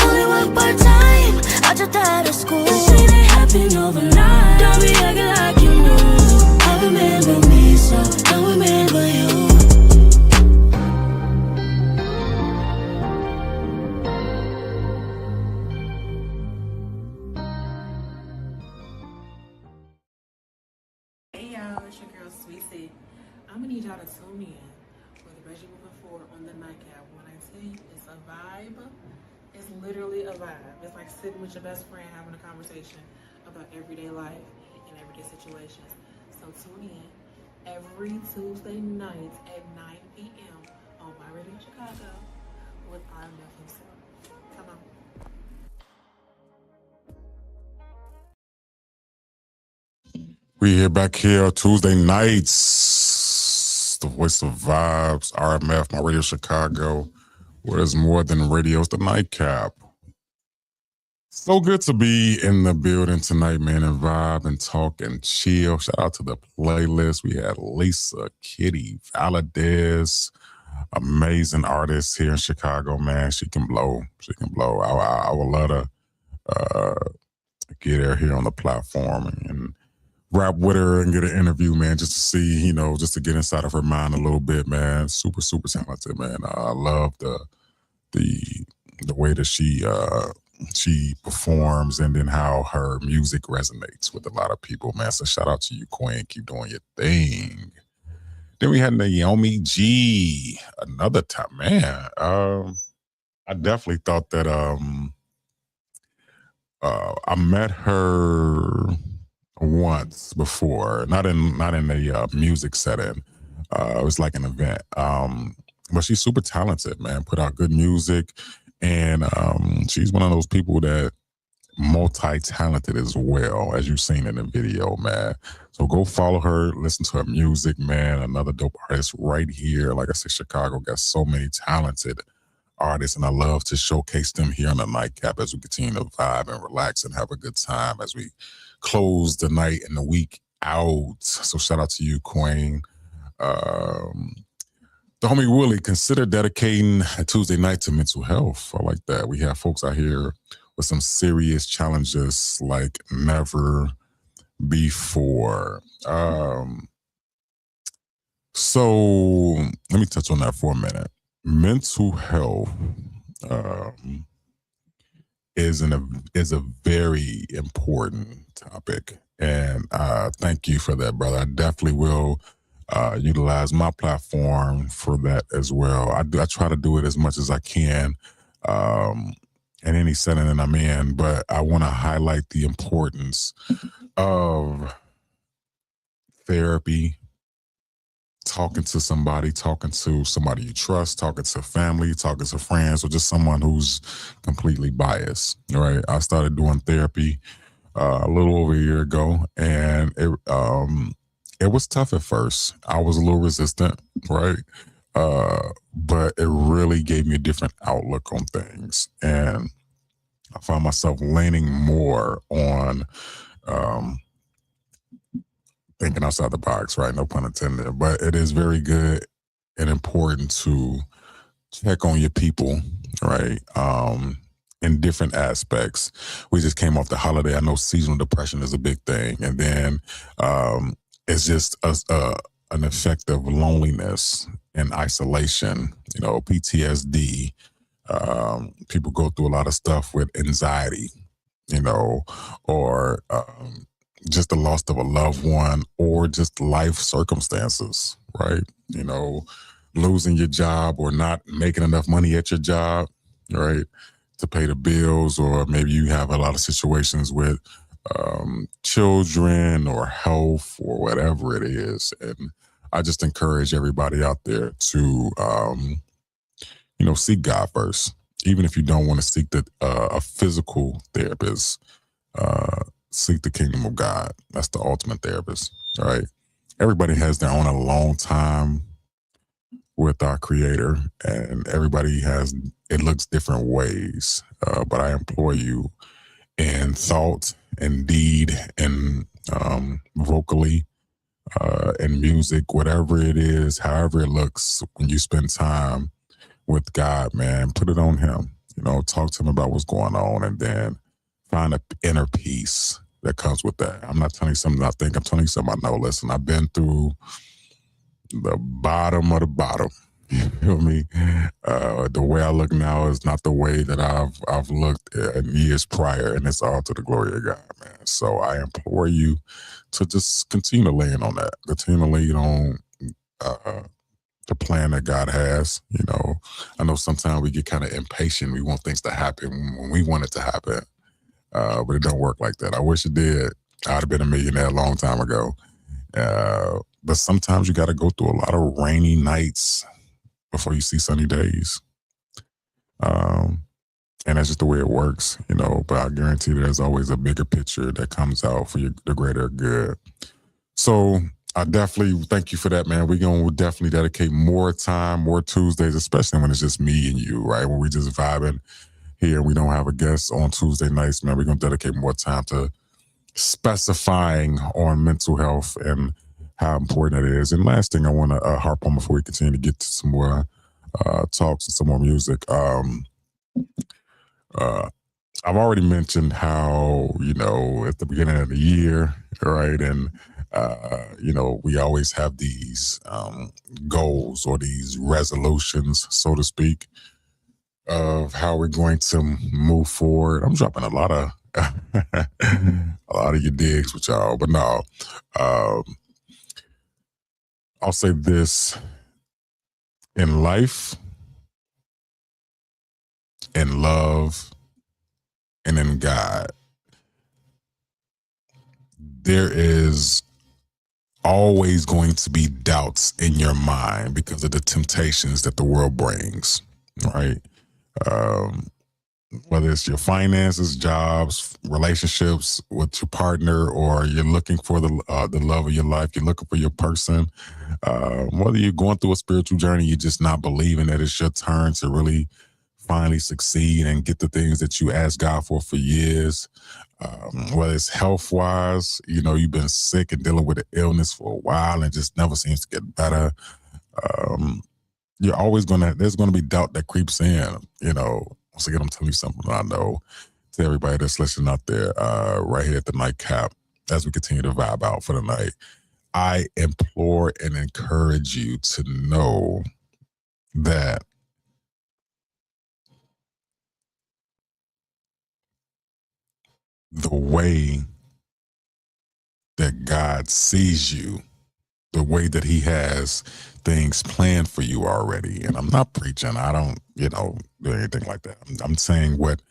Only work part-time, I dropped out of school. This shit ain't happen overnight, don't be acting like you knew. it's your girl, Sweetie. I'm gonna need y'all to tune in with Reggie moving forward on the nightcap. When I tell you it's a vibe, it's literally a vibe. It's like sitting with your best friend having a conversation about everyday life and everyday situations. So tune in every Tuesday night at 9 p.m. on My Radio Chicago with RMF himself. Come on. We here back here Tuesday nights. The voice of vibes, RMF, My Radio Chicago. Where there's more than radio, it's the nightcap. So good to be in the building tonight, man, and vibe and talk and chill. Shout out to the playlist. We had Lisa, Kitty, Valadez, amazing artists here in Chicago, man. She can blow. She can blow. I would love to get her here on the platform and rap with her and get an interview, man, just to see, you know, just to get inside of her mind a little bit, man. Super, super talented, man. I love the way that she performs and then how her music resonates with a lot of people, man. So shout out to you, Queen. Keep doing your thing. Then we had Naomi G. Another time, man. I definitely thought that I met her once before, not in a music setting. It was like an event. But she's super talented, man. Put out good music, and she's one of those people that multi-talented as well, as you've seen in the video, man. So go follow her, listen to her music, man. Another dope artist right here. Like I said, Chicago got so many talented artists, and I love to showcase them here on the nightcap as we continue to vibe and relax and have a good time as we close the night and the week out. So shout out to you, Queen. The homie Willie, consider dedicating a Tuesday night to mental health. I like that. We have folks out here with some serious challenges like never before. So let me touch on that for a minute. Mental health is a very important topic, and thank you for that, brother. I definitely will utilize my platform for that as well. I try to do it as much as I can in any setting that I'm in, but I want to highlight the importance of therapy, talking to somebody you trust, talking to family, talking to friends, or just someone who's completely biased, right? I started doing therapy a little over a year ago, and it was tough at first. I was a little resistant, right? But it really gave me a different outlook on things, and I found myself leaning more on thinking outside the box, right? No pun intended. But it is very good and important to check on your people, right? In different aspects. We just came off the holiday. I know seasonal depression is a big thing. And then it's just an effect of loneliness and isolation, you know, PTSD. People go through a lot of stuff with anxiety, you know, or just the loss of a loved one, or just life circumstances, right? You know, losing your job or not making enough money at your job, right, to pay the bills, or maybe you have a lot of situations with children or health or whatever it is. And I just encourage everybody out there to, you know, seek God first. Even if you don't want to seek a physical therapist, seek the kingdom of God. That's the ultimate therapist, all right? Everybody has their own alone time with our Creator, and everybody it looks different ways. But I implore you, in thought and deed and vocally and music, whatever it is, however it looks, when you spend time with God, man, put it on Him. You know, talk to Him about what's going on, and then find an inner peace that comes with that. I'm not telling you something I think. I'm telling you something I know. Listen, I've been through the bottom of the bottom, You feel me? The way I look now is not the way that I've looked in years prior, and it's all to the glory of God, man. So I implore you to just continue to lean on that. Continue to lean on the plan that God has. You know, I know sometimes we get kind of impatient. We want things to happen when we want it to happen, but it don't work like that. I wish it did. I'd have been a millionaire a long time ago. But sometimes you got to go through a lot of rainy nights before you see sunny days. And that's just the way it works, you know. But I guarantee there's always a bigger picture that comes out for the greater good. So I definitely thank you for that, man. We're going to definitely dedicate more time, more Tuesdays, especially when it's just me and you, right? When we just vibing here and we don't have a guest on Tuesday nights, man, we're going to dedicate more time to specifying on mental health and how important it is. And last thing I want to harp on before we continue to get to some more talks and some more music. I've already mentioned how, you know, at the beginning of the year, right? And, you know, we always have these goals or these resolutions, so to speak, of how we're going to move forward. I'm dropping a lot of your digs with y'all, but no. I'll say this: in life, in love, and in God, there is always going to be doubts in your mind because of the temptations that the world brings, right? Whether it's your finances, jobs, relationships with your partner, or you're looking for the love of your life, you're looking for your person. Whether you're going through a spiritual journey, you're just not believing that it's your turn to really finally succeed and get the things that you asked God for years. Whether it's health wise, you know, you've been sick and dealing with an illness for a while and just never seems to get better. You're always there's gonna be doubt that creeps in, you know. Once again, I'm telling you something I know to everybody that's listening out there, right here at the nightcap, as we continue to vibe out for the night. I implore and encourage you to know that the way that God sees you, the way that he has things planned for you already. And I'm not preaching. I don't, you know, do anything like that. I'm saying what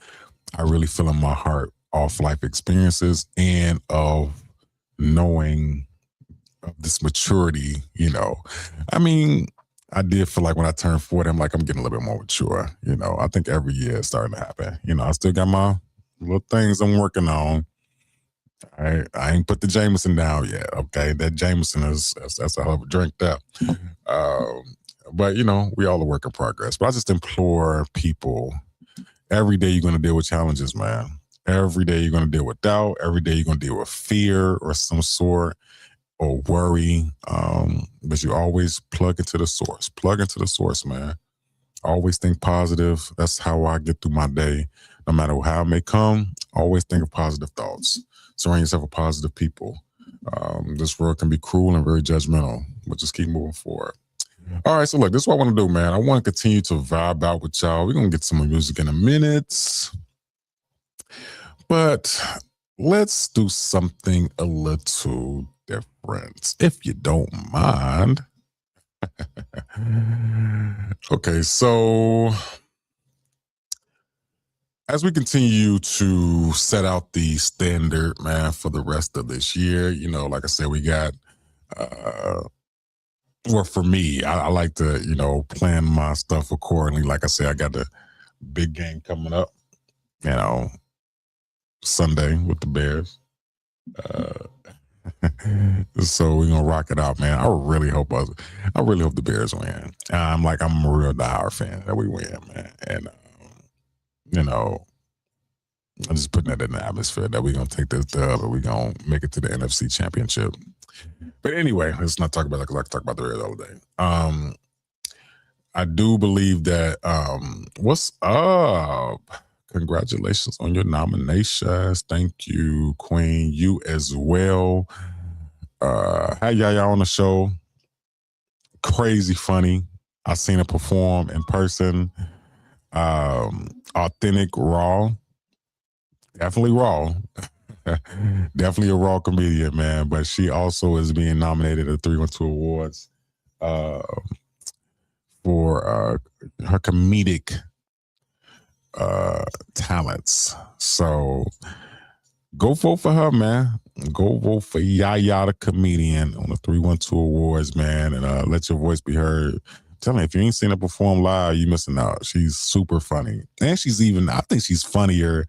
I really feel in my heart off life experiences and of knowing of this maturity, you know. I mean, I did feel like when I turned 40, I'm getting a little bit more mature. You know, I think every year it's starting to happen. You know, I still got my little things I'm working on. I ain't put the Jameson down yet. Okay, that Jameson that's a hell of a drink there. But you know, we all a work in progress. But I just implore people: every day you're going to deal with challenges, man. Every day you're going to deal with doubt. Every day you're going to deal with fear or some sort or worry. But you always plug into the source. Plug into the source, man. Always think positive. That's how I get through my day. No matter how it may come, always think of positive thoughts. Surround yourself with positive people. This world can be cruel and very judgmental, but just keep moving forward. All right, so look, this is what I want to do, man. I want to continue to vibe out with y'all. We're going to get some more music in a minute. But let's do something a little different, if you don't mind. Okay, so as we continue to set out the standard, man, for the rest of this year, you know, like I said, we got, well, for me, I like to, you know, plan my stuff accordingly. Like I said, I got the big game coming up, you know, Sunday with the Bears. So we're gonna rock it out, man. I really hope the Bears win. I'm a real diehard fan that we win, man. And you know, I'm just putting that in the atmosphere that we're gonna take this dub and we're gonna make it to the NFC Championship. But anyway, let's not talk about that because I can talk about the Bears all day. I do believe that what's up? Congratulations on your nominations. Thank you, Queen. You as well. Had Yaya on the show. Crazy funny. I've seen her perform in person. Authentic, raw, definitely raw. Definitely a raw comedian, man. But she also is being nominated at 312 Awards uh, for her comedic talents. So go vote for her, man. Go vote for Yaya the comedian on the 312 Awards, man, and let your voice be heard. I'm telling you, if you ain't seen her perform live, you missing out. She's super funny, and I think she's funnier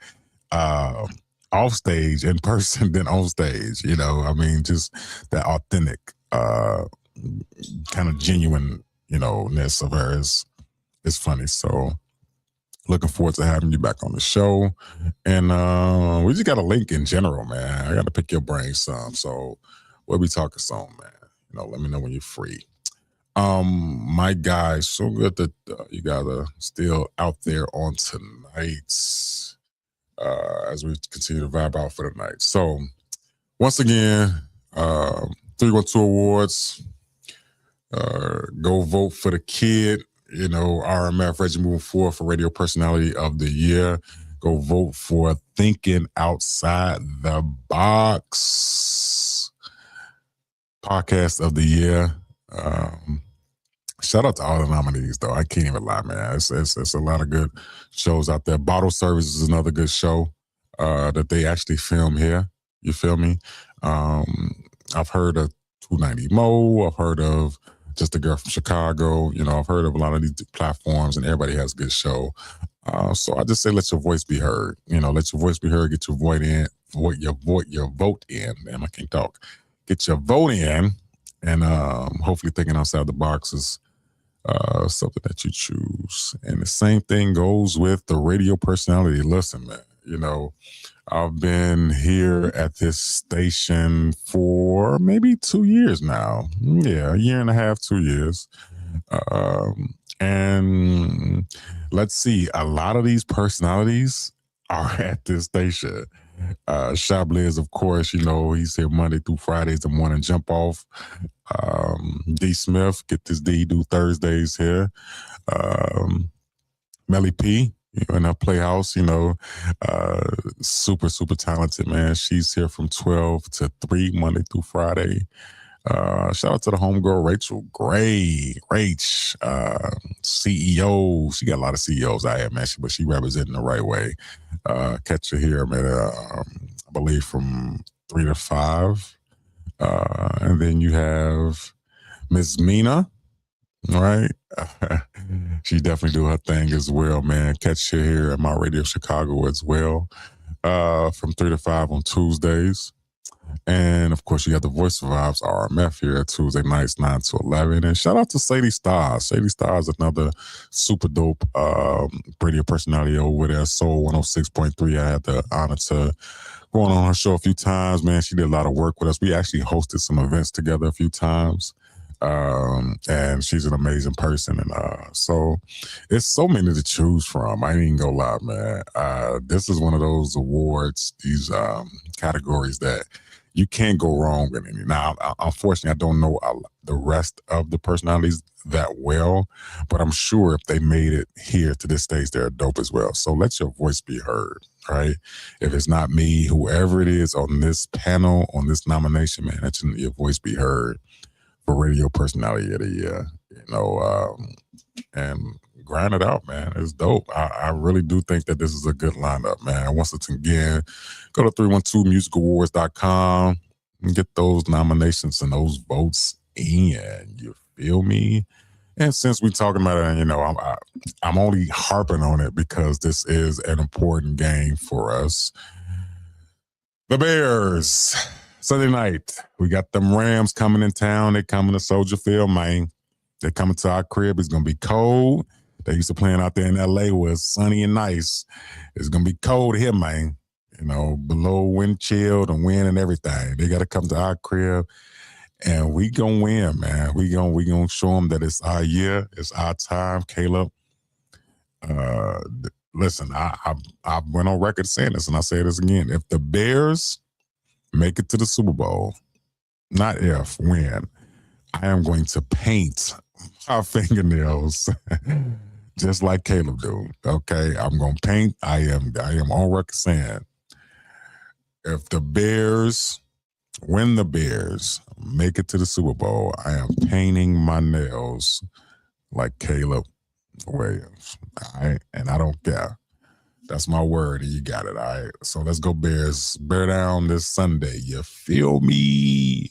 off stage in person than on stage. You know, I mean, just that authentic, kind of genuine, ness of her is funny. So looking forward to having you back on the show. And we just got a link in general, man. I got to pick your brain some. So we'll be talking some, man. Let me know when you're free. My guys, so good that you guys are still out there on tonight as we continue to vibe out for the night. So once again, 312 Awards. Go vote for the kid. RMF, Reggie Moving Forward, for Radio Personality of the Year. Go vote for Thinking Outside the Box Podcast of the Year. Shout out to all the nominees, though. I can't even lie, man. It's a lot of good shows out there. Bottle Service is another good show that they actually film here. You feel me? I've heard of 290 Mo. I've heard of Just a Girl from Chicago. I've heard of a lot of these platforms, and everybody has a good show. So I just say, let your voice be heard. Let your voice be heard. Get your vote in. Your vote in. Damn, I can't talk. Get your vote in, and hopefully, thinking outside the box is something that you choose. And the same thing goes with the radio personality. Listen, man. I've been here at this station for maybe 2 years now. Yeah, a year and a half, 2 years. And let's see, a lot of these personalities are at this station. Chablis, of course, he's here Monday through Fridays, the morning jump off. D Smith, get this D, do Thursdays here. Melly P, in her Playhouse, super, super talented, man. She's here from 12 to 3, Monday through Friday. Shout out to the homegirl, Rachel Gray, Rach, CEO. She got a lot of CEOs out here, man, but she representing the right way. Catch her here, man, I believe from 3 to 5. And then you have Miss Mina, right? She definitely do her thing as well, man. Catch her here at my Radio Chicago as well, from 3 to 5 on Tuesdays. And of course, you got the Voice of Vibes RMF here Tuesday nights, 9 to 11. And shout out to Sadie Stars. Sadie Stars, another super dope radio personality over there, Soul 106.3. I had the honor to go on her show a few times, man. She did a lot of work with us. We actually hosted some events together a few times. And she's an amazing person. And so it's so many to choose from. I ain't even gonna lie, man. This is one of those awards, these categories that you can't go wrong with any. Now, unfortunately, I don't know the rest of the personalities that well, but I'm sure if they made it here to this stage, they're dope as well. So let your voice be heard, right? If it's not me, whoever it is on this panel, on this nomination, man, let your voice be heard for Radio Personality of the Year, and grind it out, man. It's dope. I really do think that this is a good lineup, man. Once again, go to 312musicawards.com and get those nominations and those votes in. You feel me? And since we're talking about it, I'm only harping on it because this is an important game for us. The Bears, Sunday night. We got them Rams coming in town. They coming to Soldier Field, man. They're coming to our crib. It's going to be cold. They used to playing out there in L.A. where it's sunny and nice. It's going to be cold here, man. Below wind chill, the wind and everything. They got to come to our crib, and we going to win, man. We gonna show them that it's our year. It's our time, Caleb. Listen, I went on record saying this, and I say this again. If the Bears make it to the Super Bowl, not if, when, I am going to paint my fingernails just like Caleb do. Okay, I'm gonna paint. I am on record saying, if the Bears win, the Bears make it to the Super Bowl, I am painting my nails like Caleb Williams. All right, and I don't care. That's my word, and you got it. All right, so let's go Bears. Bear down this Sunday. You feel me?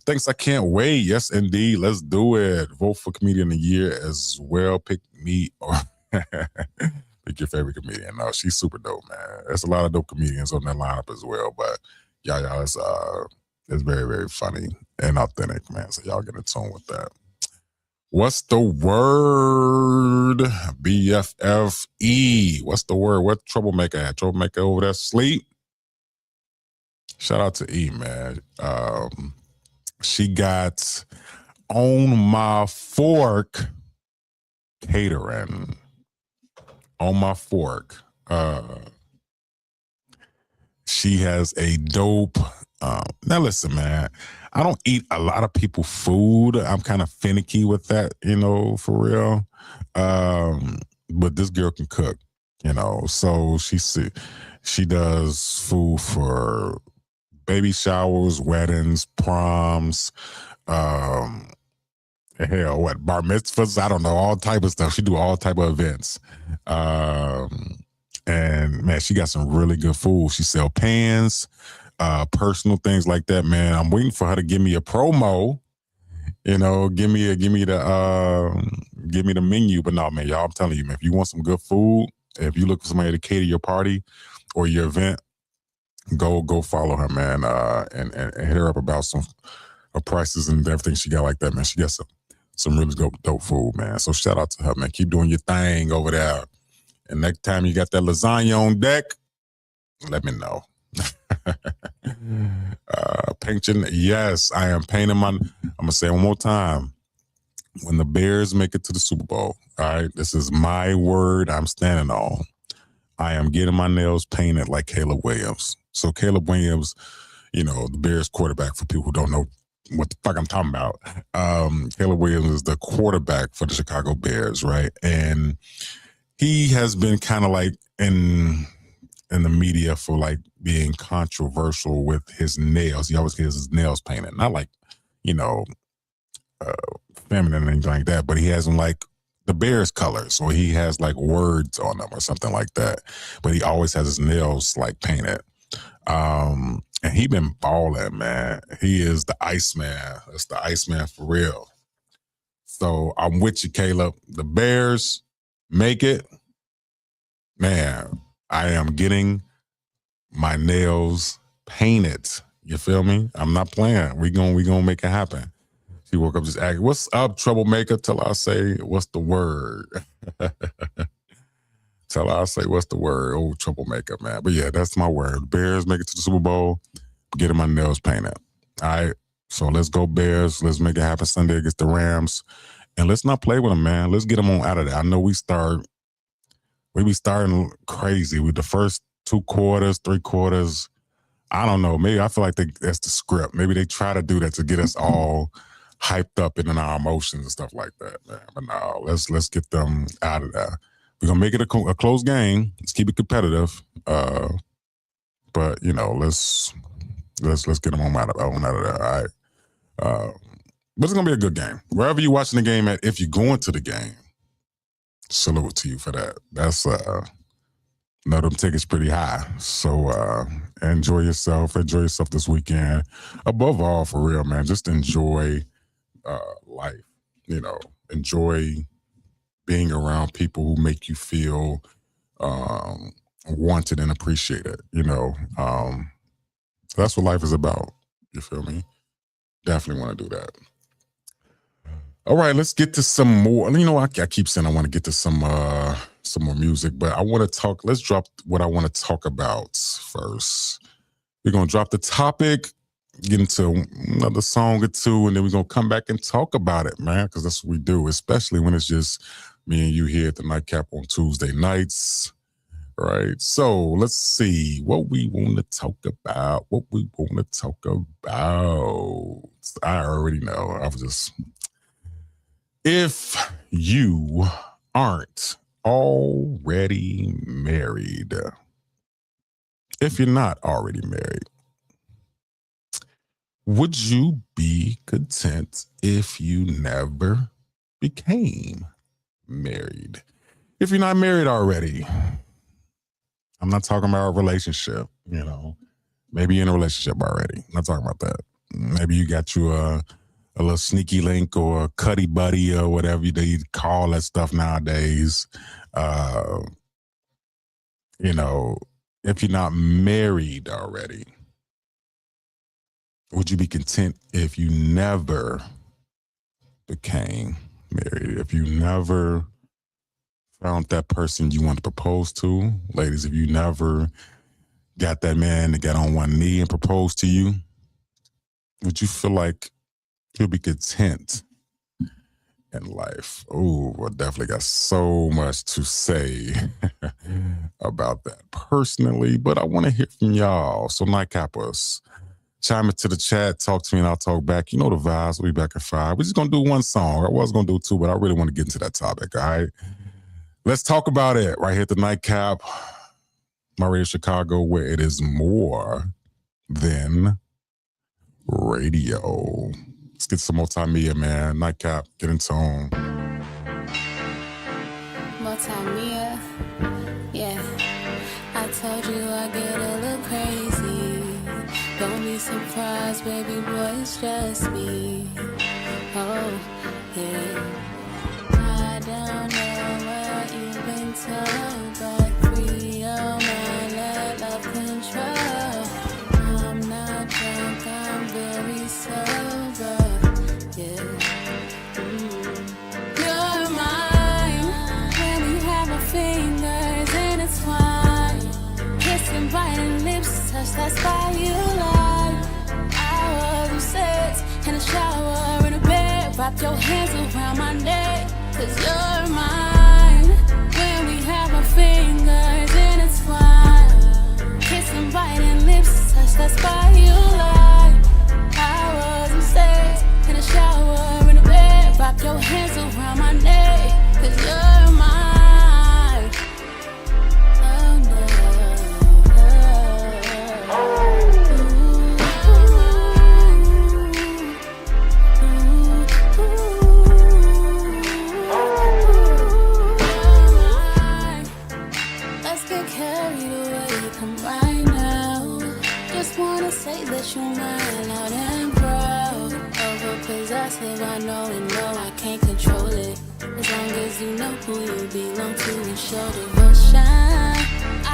Thanks. I can't wait. Yes, indeed. Let's do it. Vote for Comedian of the Year as well. Pick me or pick your favorite comedian. No, she's super dope, man. There's a lot of dope comedians on that lineup as well. But y'all, it's very, very funny and authentic, man. So y'all get in tune with that. What's the word? BFFE. What's the word? What Troublemaker at? Troublemaker over there sleep? Shout out to E, man. She got On My Fork catering. On My Fork. She has a dope. Now listen, man. I don't eat a lot of people's food. I'm kind of finicky with that, for real. But this girl can cook, So she does food for baby showers, weddings, proms, bar mitzvahs. I don't know, all type of stuff. She do all type of events. And man, she got some really good food. She sell pans, personal things like that, man. I'm waiting for her to give me a promo, give me the menu. But no, man, y'all, I'm telling you, man, if you want some good food, if you look for somebody to cater your party or your event, go follow her, man, and hit her up about some prices and everything she got like that, man. She got some really dope food, man. So shout out to her, man. Keep doing your thing over there. And next time you got that lasagna on deck, let me know. Painting, yes, I am painting I'm gonna say it one more time. When the Bears make it to the Super Bowl, all right, this is my word I'm standing on. I am getting my nails painted like Caleb Williams. So Caleb Williams, the Bears quarterback, for people who don't know what the fuck I'm talking about. Caleb Williams is the quarterback for the Chicago Bears, right? And he has been kind of like in the media for like being controversial with his nails. He always gets his nails painted. Not like, feminine or anything like that, but he has them like the Bears colors, or he has like words on them or something like that. But he always has his nails like painted. And he been balling, man. He is the Iceman. That's the Iceman for real. So I'm with you, Caleb. The Bears make it. Man, I am getting my nails painted. You feel me? I'm not playing. We gonna make it happen. She woke up just asking, "What's up, troublemaker?" Till I say, "What's the word?" Till I say, "What's the word?" Oh, troublemaker, man. But yeah, that's my word. Bears make it to the Super Bowl. Getting my nails painted. All right. So let's go Bears. Let's make it happen Sunday against the Rams. And let's not play with them, man. Let's get them on out of there. I know we be starting crazy with the first 2 quarters, 3 quarters. I don't know. Maybe I feel like that's the script. Maybe they try to do that to get us all hyped up in our emotions and stuff like that, man. But no, let's get them out of there. We're gonna make it a close game. Let's keep it competitive. But let's get them on out of there. All right. But it's gonna be a good game. Wherever you're watching the game at, if you're going to the game, salute to you for that. That's them tickets pretty high. So enjoy yourself this weekend. Above all, for real, man, just enjoy life. Enjoy being around people who make you feel wanted and appreciated. That's what life is about. You feel me? Definitely want to do that. All right, let's get to some more. I keep saying I want to get to some more music, but I want to talk. Let's drop what I want to talk about first. We're going to drop the topic, get into another song or two, and then we're going to come back and talk about it, man, because that's what we do, especially when it's just me and you here at the Nightcap on Tuesday nights. Right. So let's see what we want to talk about. I already know. I was just, if you aren't already married, if you're not already married, would you be content if you never became married? If you're not married already, I'm not talking about a relationship, you know. Maybe you're in a relationship already. I'm not talking about that. Maybe you got you a little sneaky link or a cuddy buddy or whatever they call that stuff nowadays. You know, if you're not married already, would you be content if you never became married? If you never found that person you want to propose to? Ladies, if you never got that man to get on one knee and propose to you, would you feel like you'll be content in life? Oh, I definitely got so much to say about that personally, but I want to hear from y'all. So Nightcappers, chime into the chat, talk to me and I'll talk back. You know the vibes. We'll be back at 5. We're just going to do one song. I was going to do 2, but I really want to get into that topic, all right? Let's talk about it right here at the Nightcap, my radio Chicago, where it is more than radio. Let's get some multimedia, man. Nightcap, get in tone. Multimedia, yeah. I told you I get a little crazy. Don't be surprised, baby boy, it's just me. Oh, yeah. I don't know what you've been told, but free your mind, let love control. I'm not drunk, I'm very sober, yeah. You're mine, when we have our fingers intertwined, kissing, biting lips, touch that spot you like. Hours of sex in the shower, in the bed, wrap your hands around my neck, 'cause you're mine. When we have our fingers intertwined, kissing, biting lips, touch that spot you like. Hours of sex in the shower, in the bed, wrap your hands around my neck, 'cause you're mine. Oh no. Let's get carried away, come right now. Just wanna say that you're mine, loud and proud. Overpossessive, I know and know I can't control it. As long as you know who you belong to and show devotion.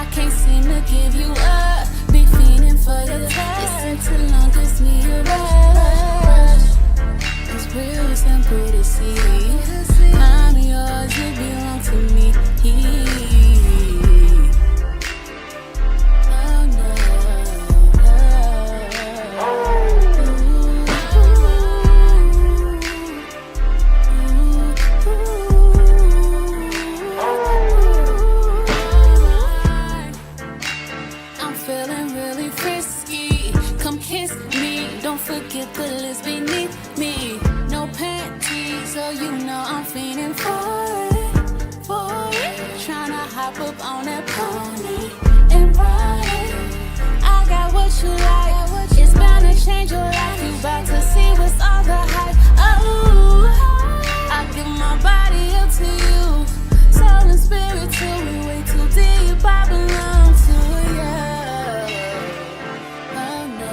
I can't seem to give you up, be fiending for your touch. Listen too long, just me a rush. It's real simple to see. I'm yours, you belong to me. Oh no. I'm feeling really frisky. Come kiss me. Don't forget the list beneath me. No panties, so you know I'm feeling for it, for it. Tryna hop up on that pony and ride. I got what you like. It's bound to change your life. You about to see what's all the hype. Oh, I give my body up to you. Soul and spirit till we way too deep. I belong to you. Oh no.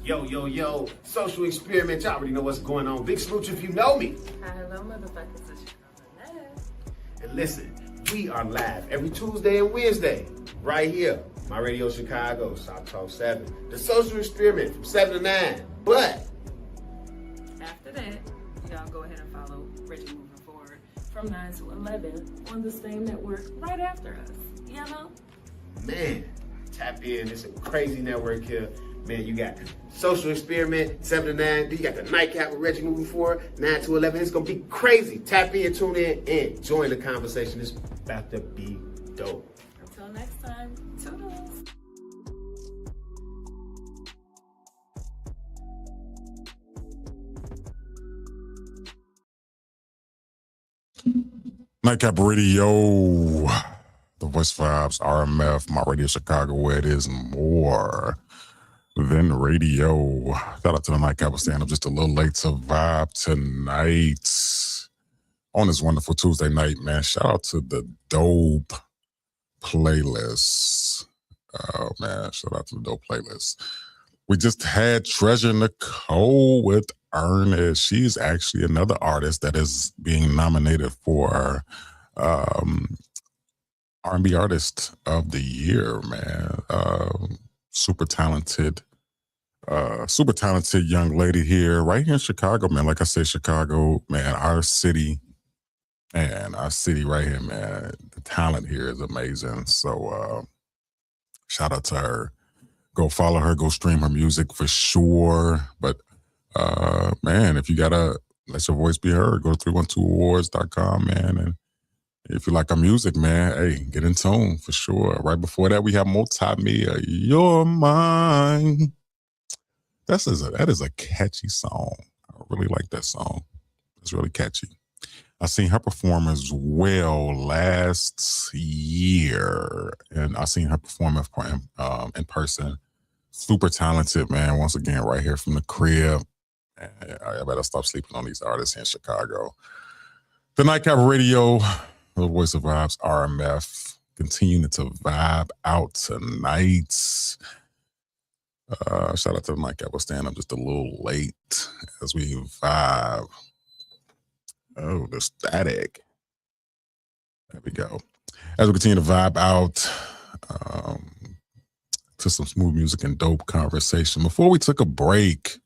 Yo, social experiment, y'all already know what's going on. Big salute if you know me. Hello, motherfuckers. And listen, we are live every Tuesday and Wednesday, right here. My Radio Chicago, South Talk 7. The social experiment from 7 to 9. But after that, y'all go ahead and follow Reggie Moving Forward from 9 to 11 on the same network right after us. You know? man, tap in. It's a crazy network here. Man, you got Social Experiment, 7 to 9. Then you got the Nightcap with Reggie Moving Forward, 9 to 11. It's going to be crazy. Tap in, tune in, and join the conversation. It's about to be dope. Until next time, toodles. Nightcap Radio, the Voice Vibes, RMF, My Radio Chicago, where it is more than radio. Shout out to the Nightcap stand up just a little late to vibe tonight on this wonderful Tuesday night, man. Shout out to the dope playlist. Oh man, shout out to the dope playlist. We just had Treasure Nicole with Ernest. She's actually another artist that is being nominated for R&B Artist of the Year, man. Super talented young lady here, right here in Chicago, man. Like I said, Chicago, man, our city right here, man. The talent here is amazing. So shout out to her. Go follow her, go stream her music for sure. But man, if you gotta let your voice be heard, go to 312awards.com, man. And if you like our music, man, hey, get in tune for sure. Right before that, we have Multimedia, You're Mine. That is a catchy song. I really like that song. It's really catchy. I seen her perform as well last year, and I seen her perform in person. Super talented, man. Once again, right here from the crib. I better stop sleeping on these artists in Chicago. The Nightcap Radio, the Voice of Vibes, RMF, continuing to vibe out tonight. Shout out to the Nightcap. We'll stand up just a little late as we vibe. Oh, the static. There we go. As we continue to vibe out to some smooth music and dope conversation. Before we took a break,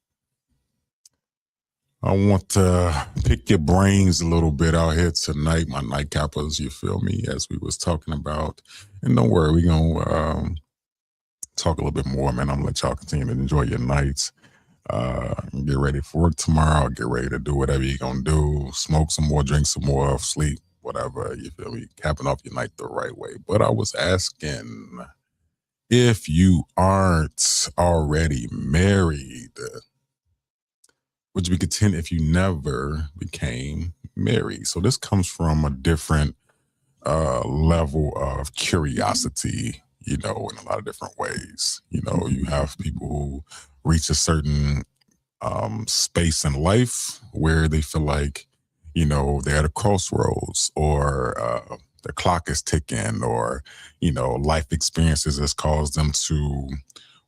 I want to pick your brains a little bit out here tonight, my nightcappers, you feel me, as we was talking about. And don't worry, we're going to talk a little bit more, man. I'm going to let y'all continue to enjoy your nights. Get ready for work tomorrow. Get ready to do whatever you're going to do. Smoke some more, drink some more, sleep, whatever, you feel me, capping off your night the right way. But I was asking, if you aren't already married, would you be content if you never became married? So this comes from a different level of curiosity, you know, in a lot of different ways. You know, you have people who reach a certain space in life where they feel like, you know, they're at a crossroads, or the clock is ticking, or, you know, life experiences has caused them to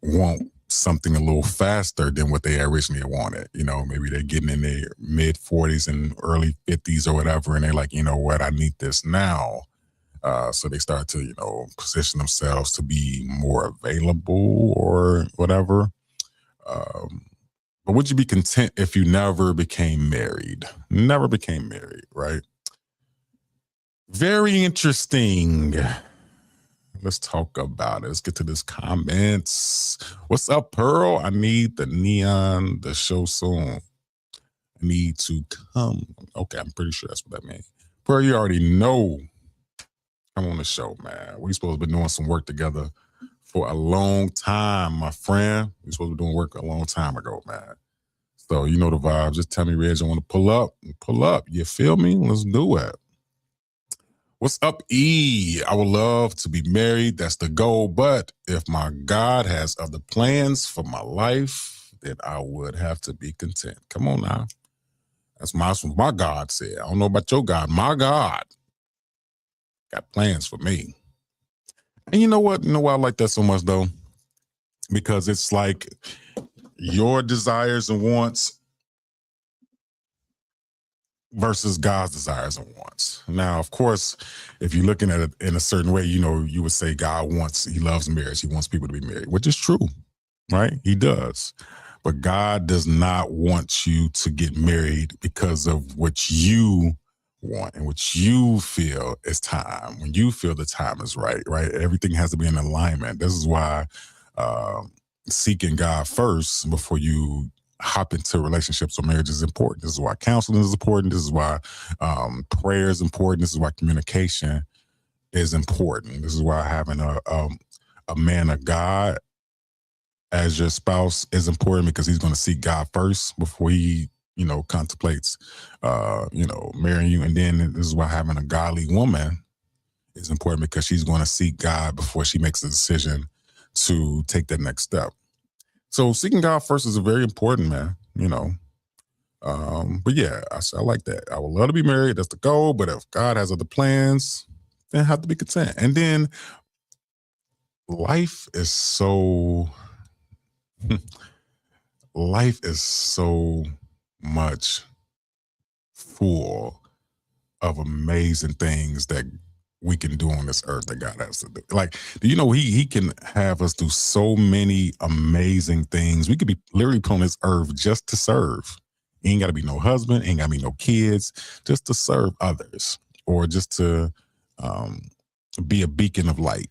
want something a little faster than what they originally wanted. You know, maybe they're getting in their mid 40s and early 50s or whatever, and they're like, you know what, I need this now. So they start to, you know, position themselves to be more available or whatever. But would you be content if you never became married? Never became married, right? Very interesting. Let's talk about it. Let's get to this comments. What's up, Pearl? I need the neon, the show soon. I need to come. Okay, I'm pretty sure that's what that means. Pearl, you already know. Come on the show, man. We supposed to be doing some work together for a long time, my friend. We supposed to be doing work a long time ago, man. So you know the vibes. Just tell me, Reg, I want to pull up. Pull up. You feel me? Let's do it. What's up, E? I would love to be married. That's the goal. But if my God has other plans for my life, then I would have to be content. Come on now. That's what my God said. I don't know about your God. My God got plans for me. And you know what? You know why I like that so much, though? Because it's like your desires and wants versus God's desires and wants. Now, of course, if you're looking at it in a certain way, you would say he loves marriage. He wants people to be married, which is true, right? He does. But God does not want you to get married because of what you want and what you feel is time. When you feel the time is right? Everything has to be in alignment. This is why seeking God first before you hop into relationships or marriage is important. This is why counseling is important. This is why prayer is important. This is why communication is important. This is why having a man of God as your spouse is important, because he's going to seek God first before he contemplates marrying you. And then this is why having a godly woman is important, because she's going to seek God before she makes a decision to take that next step. So seeking God first is very important, man, but yeah, I like that. I would love to be married. That's the goal. But if God has other plans, then I have to be content. And then life is so much full of amazing things that we can do on this earth that God has to do. Like, do you know he can have us do so many amazing things? We could be literally put on this earth just to serve. Ain't got to be no husband, ain't got to be no kids, just to serve others, or just to be a beacon of light,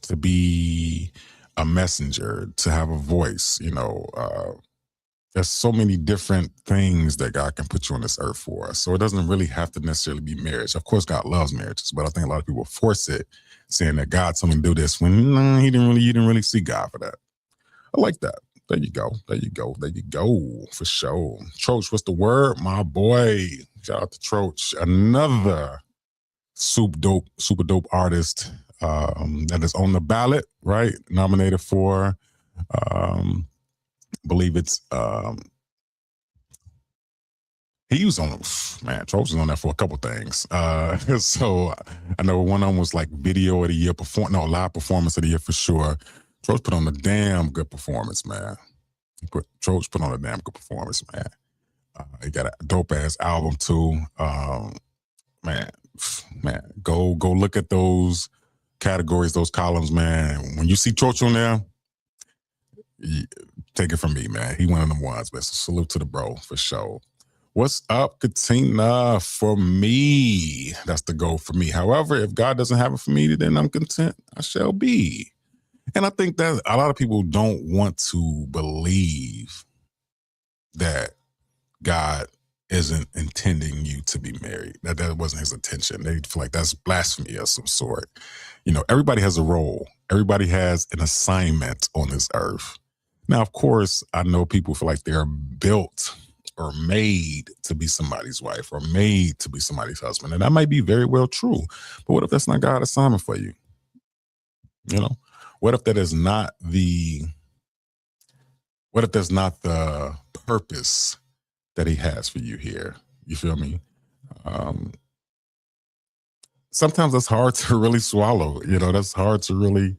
to be a messenger, to have a voice. There's so many different things that God can put you on this earth for. So it doesn't really have to necessarily be marriage. Of course, God loves marriages, but I think a lot of people force it, saying that God told me to do this when you didn't really see God for that. I like that. There you go. For sure. Troach, what's the word? My boy. Shout out to Troach. Another super dope artist that is on the ballot, right? Nominated for believe it's he was on, man, Troach was on there for a couple things. So I know one of them was like video of the year, live performance of the year for sure. Troach put on a damn good performance, man. Troach put on a damn good performance, man. He got a dope ass album too. Man, go look at those categories, those columns, man. When you see Troach on there, take it from me, man. He one of them ones, man. So salute to the bro for sure. What's up, Katina? For me, that's the goal for me. However, if God doesn't have it for me, then I'm content. I shall be. And I think that a lot of people don't want to believe that God isn't intending you to be married. That wasn't his intention. They feel like that's blasphemy of some sort. Everybody has a role. Everybody has an assignment on this earth. Now, of course, I know people feel like they're built or made to be somebody's wife or made to be somebody's husband. And that might be very well true. But what if that's not God's assignment for you? What if that is not what if that's not the purpose that he has for you here? You feel me? Sometimes that's hard to really swallow. That's hard to really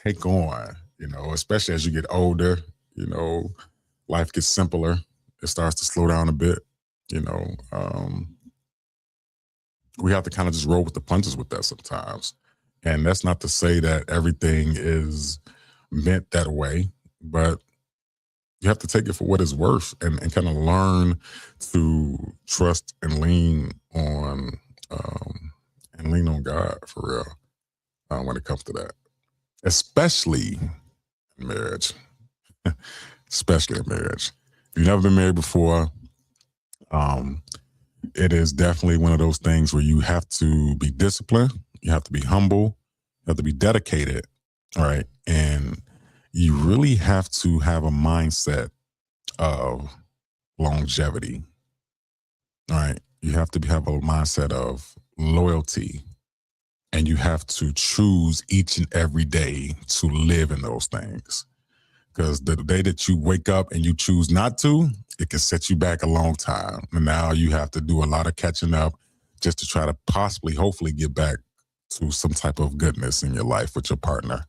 take on, especially as you get older, life gets simpler. It starts to slow down a bit, we have to kind of just roll with the punches with that sometimes. And that's not to say that everything is meant that way, but you have to take it for what it's worth and kind of learn to trust and lean on God for real when it comes to that, especially in marriage. Especially in marriage. If you've never been married before, it is definitely one of those things where you have to be disciplined, you have to be humble, you have to be dedicated, all right? And you really have to have a mindset of longevity, all right? You have to have a mindset of loyalty, and you have to choose each and every day to live in those things. Because the day that you wake up and you choose not to, it can set you back a long time. And now you have to do a lot of catching up just to try to hopefully get back to some type of goodness in your life with your partner.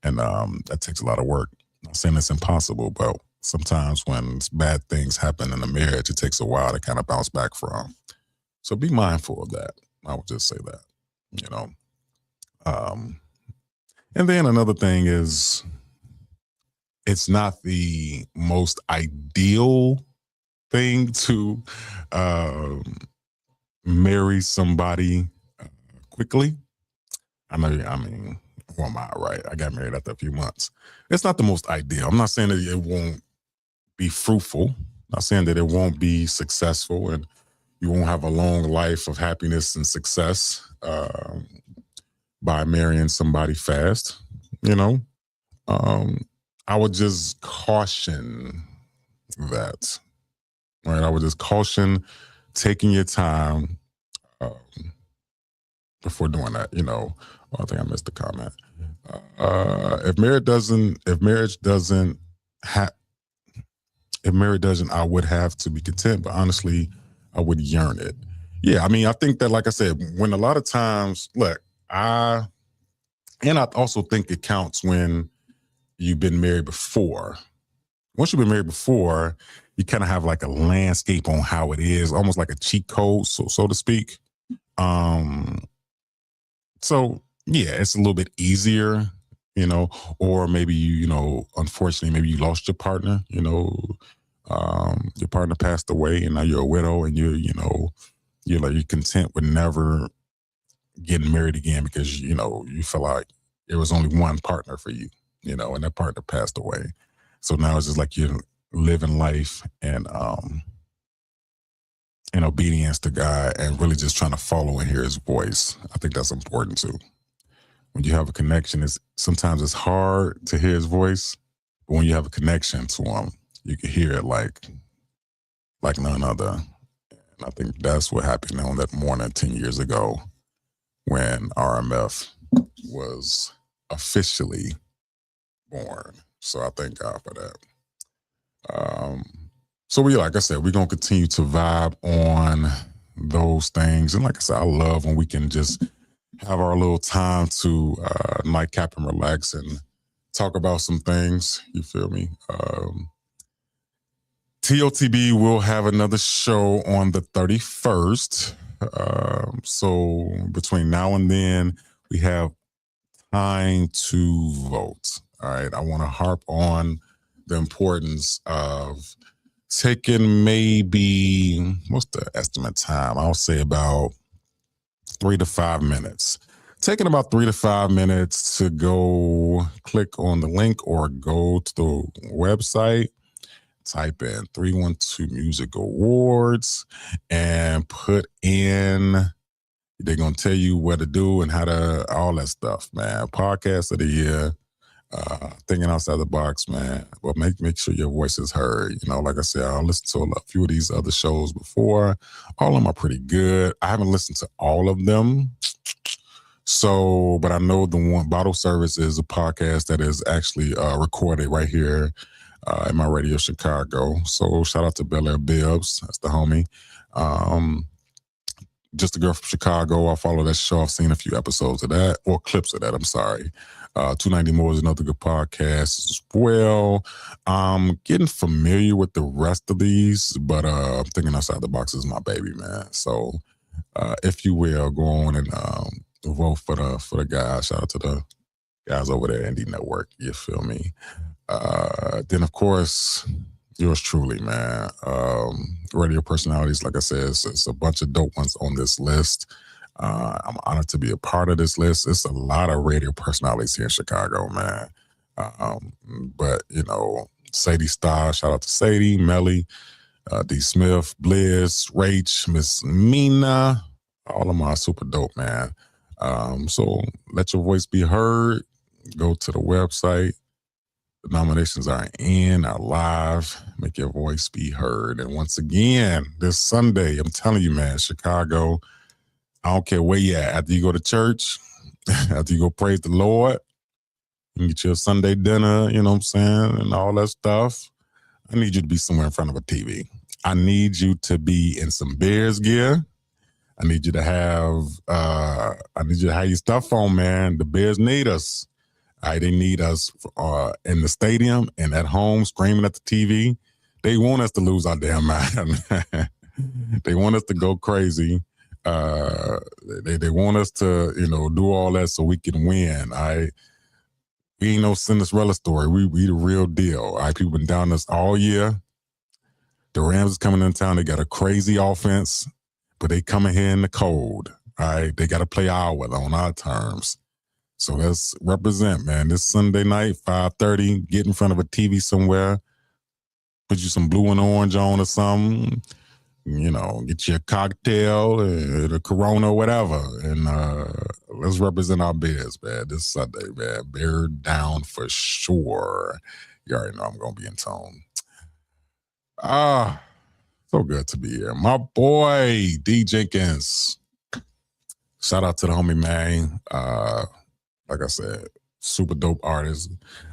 And that takes a lot of work. not saying it's impossible, but sometimes when bad things happen in a marriage, it takes a while to kind of bounce back from. So be mindful of that. I would just say that, you know. And then another thing is, it's not the most ideal thing to marry somebody quickly. I mean, who am I, right? I got married after a few months. It's not the most ideal. I'm not saying that it won't be fruitful. I'm not saying that it won't be successful and you won't have a long life of happiness and success by marrying somebody fast, you know. I would just caution that, right? I would just caution taking your time before doing that, you know. Oh, I think I missed the comment. If marriage doesn't, I would have to be content, but honestly, I would yearn it. Yeah, I mean, I think that, like I said, when a lot of times, look, I also think it counts when you've been married before. Once you've been married before, you kind of have like a landscape on how it is, almost like a cheat code, so to speak. So yeah, it's a little bit easier, you know, or maybe you know, unfortunately, maybe you lost your partner, you know, your partner passed away and now you're a widow and you're content with never getting married again because, you know, you feel like there was only one partner for you, you know, and that partner passed away. So now it's just like you're living life and in obedience to God and really just trying to follow and hear his voice. I think that's important too. When you have a connection, sometimes it's hard to hear his voice, but when you have a connection to him, you can hear it like none other. And I think that's what happened on that morning 10 years ago when RMF was officially born. So I thank God for that. So like I said, we're going to continue to vibe on those things. And like I said, I love when we can just have our little time to nightcap and relax and talk about some things. You feel me? TOTB will have another show on the 31st. So between now and then, we have time to vote. All right. I want to harp on the importance of taking maybe, what's the estimate time? I'll say about 3 to 5 minutes. Taking about 3 to 5 minutes to go click on the link or go to the website, type in 312 Music Awards and put in, they're going to tell you what to do and how to, all that stuff, man. Podcast of the year. Thinking outside the box, man. But make sure your voice is heard. You know, like I said, I listened to a few of these other shows before. All of them are pretty good. I haven't listened to all of them. So, but I know the one, Bottle Service, is a podcast that is actually recorded right here in my radio Chicago. So shout out to Bel Air Bibbs. That's the homie. Just a Girl from Chicago. I follow that show. I've seen a few episodes of that, or clips of that. I'm sorry. 290 More is another good podcast as well. Getting familiar with the rest of these, but Thinking Outside the Box is my baby, man. So if you will, go on and vote for the guys. Shout out to the guys over there, Indie Network. You feel me? Then, of course, yours truly, man. Radio personalities, like I said, it's a bunch of dope ones on this list. I'm honored to be a part of this list. It's a lot of radio personalities here in Chicago, man. But, you know, Sadie Starr, shout out to Sadie, Melly, D. Smith, Bliss, Rach, Miss Mina. All of them are super dope, man. So let your voice be heard. Go to the website. The nominations are live. Make your voice be heard. And once again, this Sunday, I'm telling you, man, Chicago, I don't care where you at. After you go to church, after you go praise the Lord, you get your Sunday dinner, you know what I'm saying, and all that stuff, I need you to be somewhere in front of a TV. I need you to be in some Bears gear. I need you to have your stuff on, man. The Bears need us. They need us in the stadium and at home screaming at the TV. They want us to lose our damn mind. They want us to go crazy. They want us to, do all that so we can win. We ain't no Cinderella story. We the real deal. All right, people been down us all year. The Rams is coming in town. They got a crazy offense, but they coming here in the cold. All right, they got to play our way on our terms. So let's represent, man. This Sunday night, 5:30, get in front of a TV somewhere, put you some blue and orange on or something, get you a cocktail, a Corona, whatever, and let's represent our Bears, man, this Sunday, man. Bear down for sure. You already know I'm going to be in tone. So good to be here. My boy, D. Jenkins. Shout out to the homie, man. Like I said, super dope artist.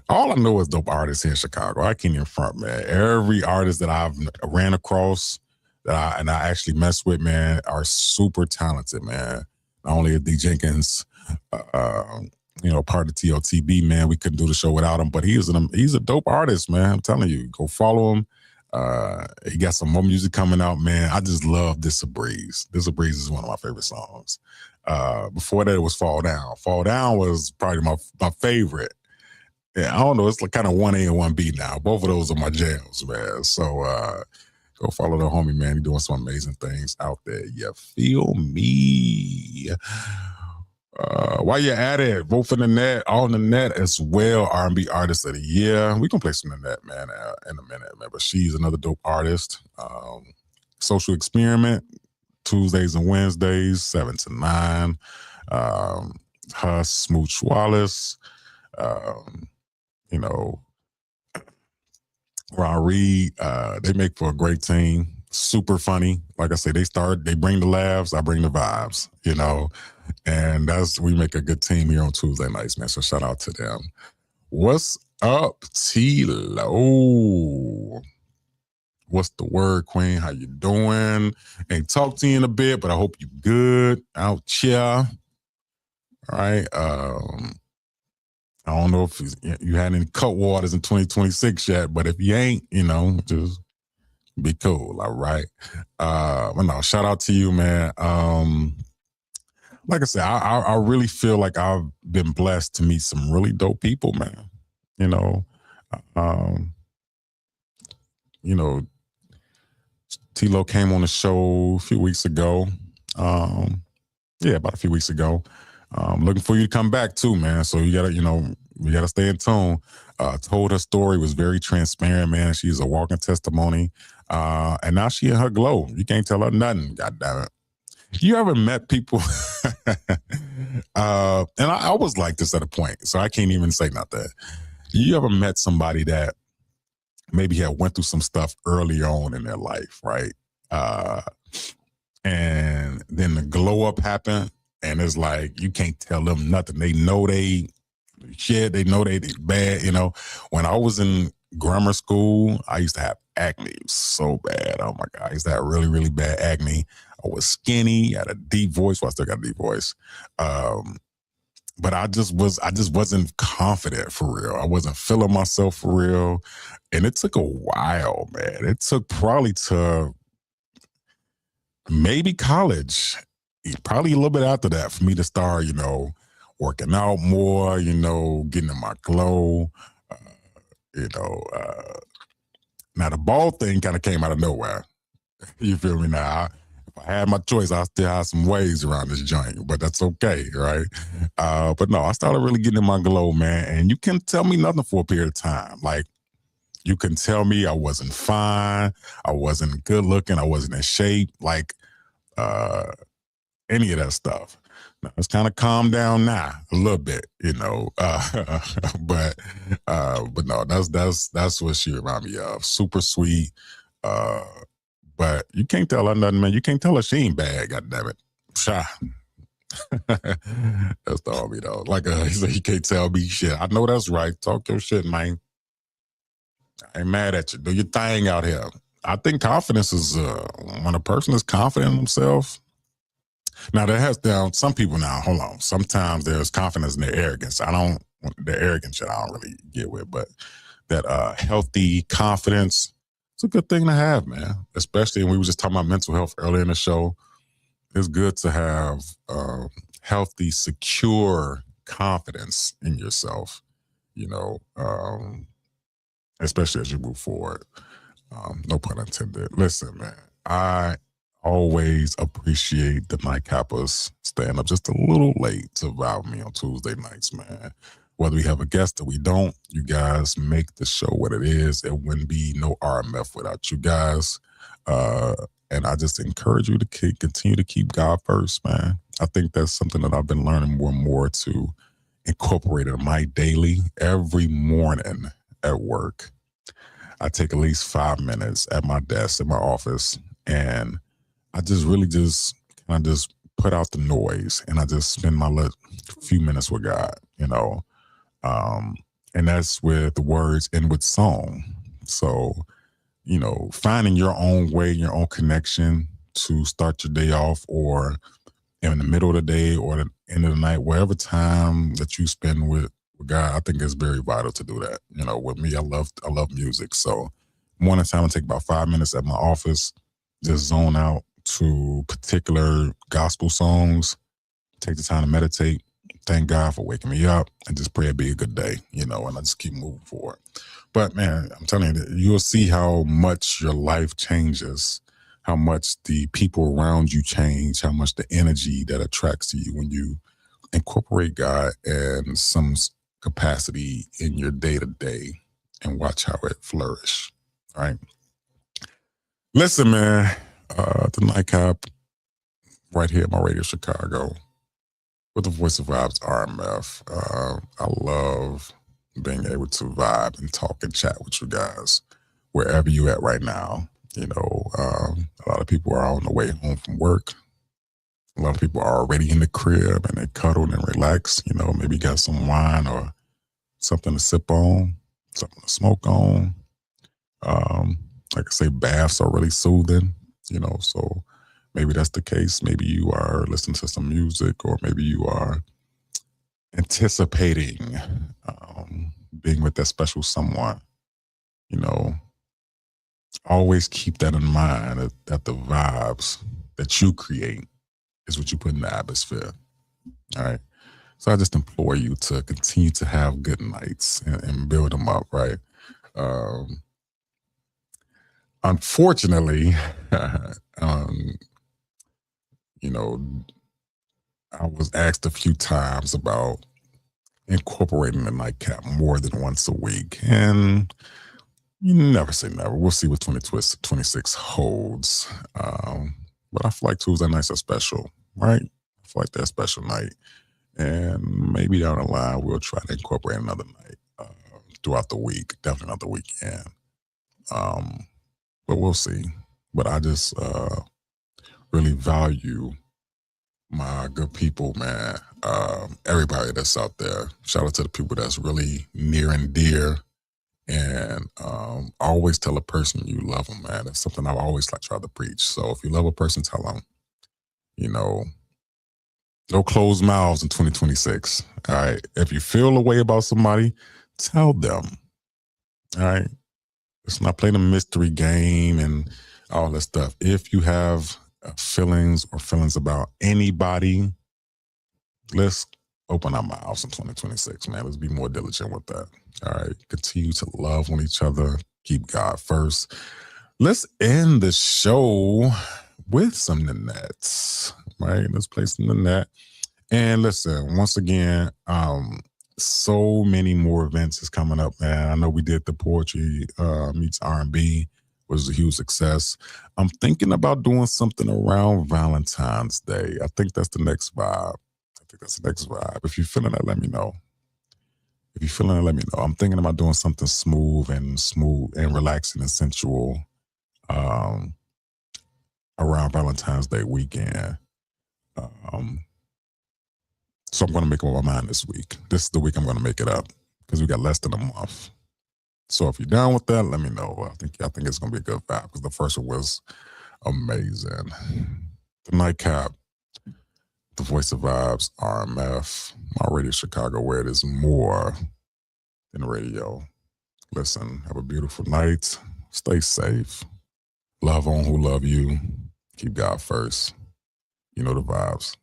All I know is dope artists here in Chicago. I can't even front, man. Every artist that I've ran across that I actually mess with, man, are super talented, man. Not only is D. Jenkins, part of the TOTB, man, we couldn't do the show without him, but he's a dope artist, man. I'm telling you, go follow him. He got some more music coming out, man. I just love This a Breeze. This a Breeze is one of my favorite songs. Before that, it was Fall Down. Fall Down was probably my favorite. Yeah, I don't know. It's like kind of 1A and 1B now. Both of those are my jams, man. So go follow the homie, man. He's doing some amazing things out there. You feel me? While you're at it, vote for the net, on the net as well. R&B Artist of the Year. We can play some of the net, man, in a minute, man. But she's another dope artist. Social Experiment, Tuesdays and Wednesdays, 7 to 9. Huss, Smooch Wallace, Ron Reed. They make for a great team. Super funny. Like I say, they bring the laughs, I bring the vibes, and we make a good team here on Tuesday nights, man. So shout out to them. What's up, T-Lo? What's the word, Queen? How you doing? Ain't talked to you in a bit, but I hope you good out here. All right. I don't know if you had any cut waters in 2026 yet, but if you ain't, just be cool. All right. But no, shout out to you, man. Like I said, I really feel like I've been blessed to meet some really dope people, man. T-Lo came on the show a few weeks ago. About a few weeks ago. Looking for you to come back too, man. So you gotta, we gotta stay in tune. Told her story, was very transparent, man. She's a walking testimony. And now she in her glow. You can't tell her nothing, God damn it. You ever met people? And I was like this at a point, so I can't even say nothing. You ever met somebody that maybe had went through some stuff early on in their life, right? And then the glow up happened, and it's like you can't tell them nothing. They know they shit. They know they bad. When I was in grammar school, I used to have acne so bad. Oh my God, I used to have really, really bad acne. I was skinny, had a deep voice. Well, I still got a deep voice. But I just wasn't confident for real. I wasn't feeling myself for real. And it took a while, man. It took probably to maybe college, probably a little bit after that for me to start, working out more, getting in my glow. Now the ball thing kind of came out of nowhere. You feel me now? If I had my choice, I still have some ways around this joint, but that's okay, right? But no, I started really getting in my glow, man. And you can tell me nothing for a period of time. Like, you can tell me I wasn't fine, I wasn't good looking, I wasn't in shape, like any of that stuff. Now, it's kind of calmed down now a little bit, but no, that's what she reminded me of. Super sweet. But you can't tell her nothing, man. You can't tell her she ain't bad, goddammit. Shy. That's the homie, though. Like he said, you can't tell me shit. I know that's right. Talk your shit, man. I ain't mad at you. Do your thing out here. I think confidence is when a person is confident in themselves. Now, there has down some people now, hold on. Sometimes there's confidence in their arrogance. I don't the arrogant shit I don't really get with, but that healthy confidence, it's a good thing to have, man. Especially, and we were just talking about mental health earlier in the show. It's good to have healthy, secure confidence in yourself, you know, especially as you move forward. No pun intended. Listen, man, I always appreciate the nightcappers staying up just a little late to vibe with me on Tuesday nights, man. Whether we have a guest or we don't, you guys make the show what it is. It wouldn't be no RMF without you guys. And I just encourage you to continue to keep God first, man. I think that's something that I've been learning more and more to incorporate in my daily, every morning at work. I take at least 5 minutes at my desk in my office, and I just really just kind of just put out the noise, and I just spend my few minutes with God, you know. And that's with words and with song. So, you know, finding your own way, your own connection to start your day off, or in the middle of the day or the end of the night, wherever time that you spend with God, I think it's very vital to do that. You know, with me, I love music. So morning time, I take about 5 minutes at my office, just zone out to particular gospel songs, take the time to meditate, thank God for waking me up, and just pray it be a good day, you know, and I just keep moving forward. But man, I'm telling you, you'll see how much your life changes, how much the people around you change, how much the energy that attracts to you when you incorporate God in some capacity in your day-to-day and watch how it flourish. All right. Listen, man, the Nightcap right here at my radio Chicago with the Voice of Vibes RMF. I love being able to vibe and talk and chat with you guys wherever you at right now. You know, a lot of people are on the way home from work. A lot of people are already in the crib and they cuddled and relax. You know, maybe got some wine or something to sip on, something to smoke on. Like I say, baths are really soothing, you know, so maybe that's the case. Maybe you are listening to some music, or maybe you are anticipating being with that special someone. You know, always keep that in mind, that the vibes that you create is what you put in the atmosphere. All right. So I just implore you to continue to have good nights and build them up, right? Unfortunately, you know, I was asked a few times about incorporating the Nightcap more than once a week. And you never say never. We'll see what 2026 holds. But I feel like Tuesday nights are special, right? I feel like they're a special night. And maybe down the line, we'll try to incorporate another night throughout the week, definitely not the weekend. But we'll see. But I just really value my good people, man. Everybody that's out there. Shout out to the people that's really near and dear. And I always tell a person you love them, man. That's something I always like try to preach. So if you love a person, tell them, you know, no closed mouths in 2026. All right. If you feel a way about somebody, tell them. All right. Let's not play the mystery game and all that stuff. If you have feelings about anybody, let's open our mouths in 2026, man. Let's be more diligent with that. All right. Continue to love on each other. Keep God first. Let's end the show with some Ninettes, right? Let's play some Ninette. And listen, once again, so many more events is coming up, man. I know we did the Poetry Meets R&B, which was a huge success. I'm thinking about doing something around Valentine's Day. I think that's the next vibe. If you're feeling that, let me know. I'm thinking about doing something smooth and relaxing and sensual around Valentine's Day weekend. So I'm going to make up my mind this week. This is the week I'm going to make it up because we got less than a month. So if you're down with that, let me know. I think it's going to be a good vibe because the first one was amazing. The Nightcap The voice of vibes, RMF, my radio Chicago, where it is more than radio. Listen, have a beautiful night. Stay safe. Love on who love you. Keep God first. You know the vibes.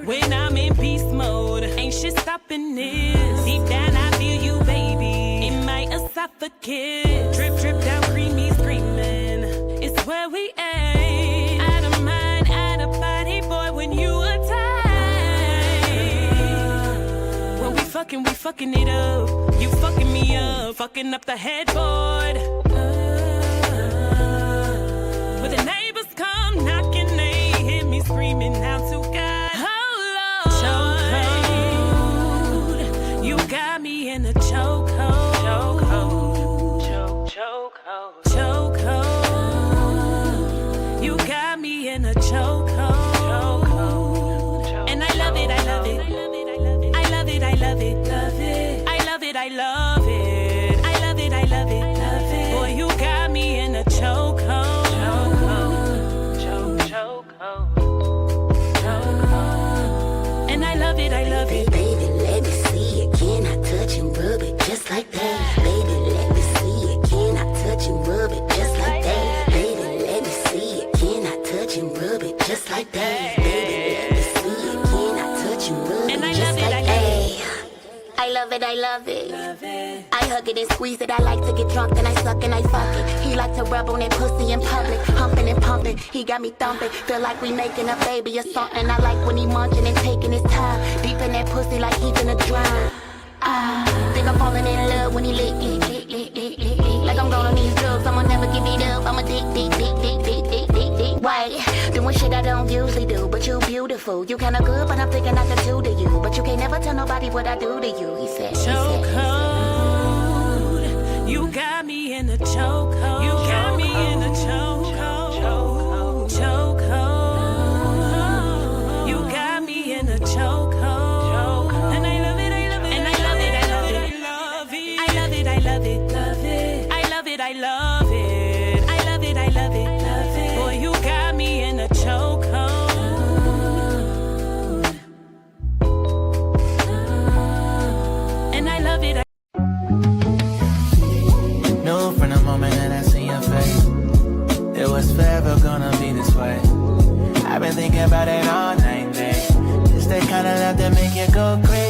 When I'm in beast mode, ain't shit stopping this. Deep down, I feel you, baby, in my esophagus. Drip, drip down, creamy, screaming. It's where we aim. Out of mind, out of body, boy, when you attack. When we fucking it up. You fucking me up, fucking up the headboard. When the neighbors come knocking, they hear me screaming out to God. You got me in a chokehold. Chokehold. You got me in a chokehold. And I love it, I love it. I love it, I love it. I love it, I love it. I love it, I love it. Boy, you got me in a chokehold. And I love it, I love it. Baby, let me see it. Can I touch and rub it just like that? Baby, let me see it. Can I touch and rub it just like that? Baby, let me see it. Can I touch and rub it just like that? Baby, let me see it. Can I touch and rub it just like that? I love it, I love it. I hug it and squeeze it. I like to get drunk, then I suck and I fuck it. He like to rub on that pussy in public, humping and pumping. He got me thumping, feel like we making a baby or something. I like when he munching and taking his time, deep in that pussy like he finna drown. Think I'm falling in love when he lick. Like I'm going on these drugs, I'ma never give it up. I'm a dick. Why? Doing shit I don't usually do, but you beautiful. You kinda good, but I'm thinking I could do to you. But you can't never tell nobody what I do to you, he said. Chokehold. You got me in a chokehold. You got me in a chokehold. Chokehold. You got me in a chokehold. And I love it, I love it. And I love it, I love it. I love it, I love it. I love it, I love it. I love it, I love it. Boy, you got me in a chokehold. And I love it. Knew from the moment that I see your face, it was forever gonna be this way. I've been thinking about it all night, babe. It's that kind of love that make you go crazy.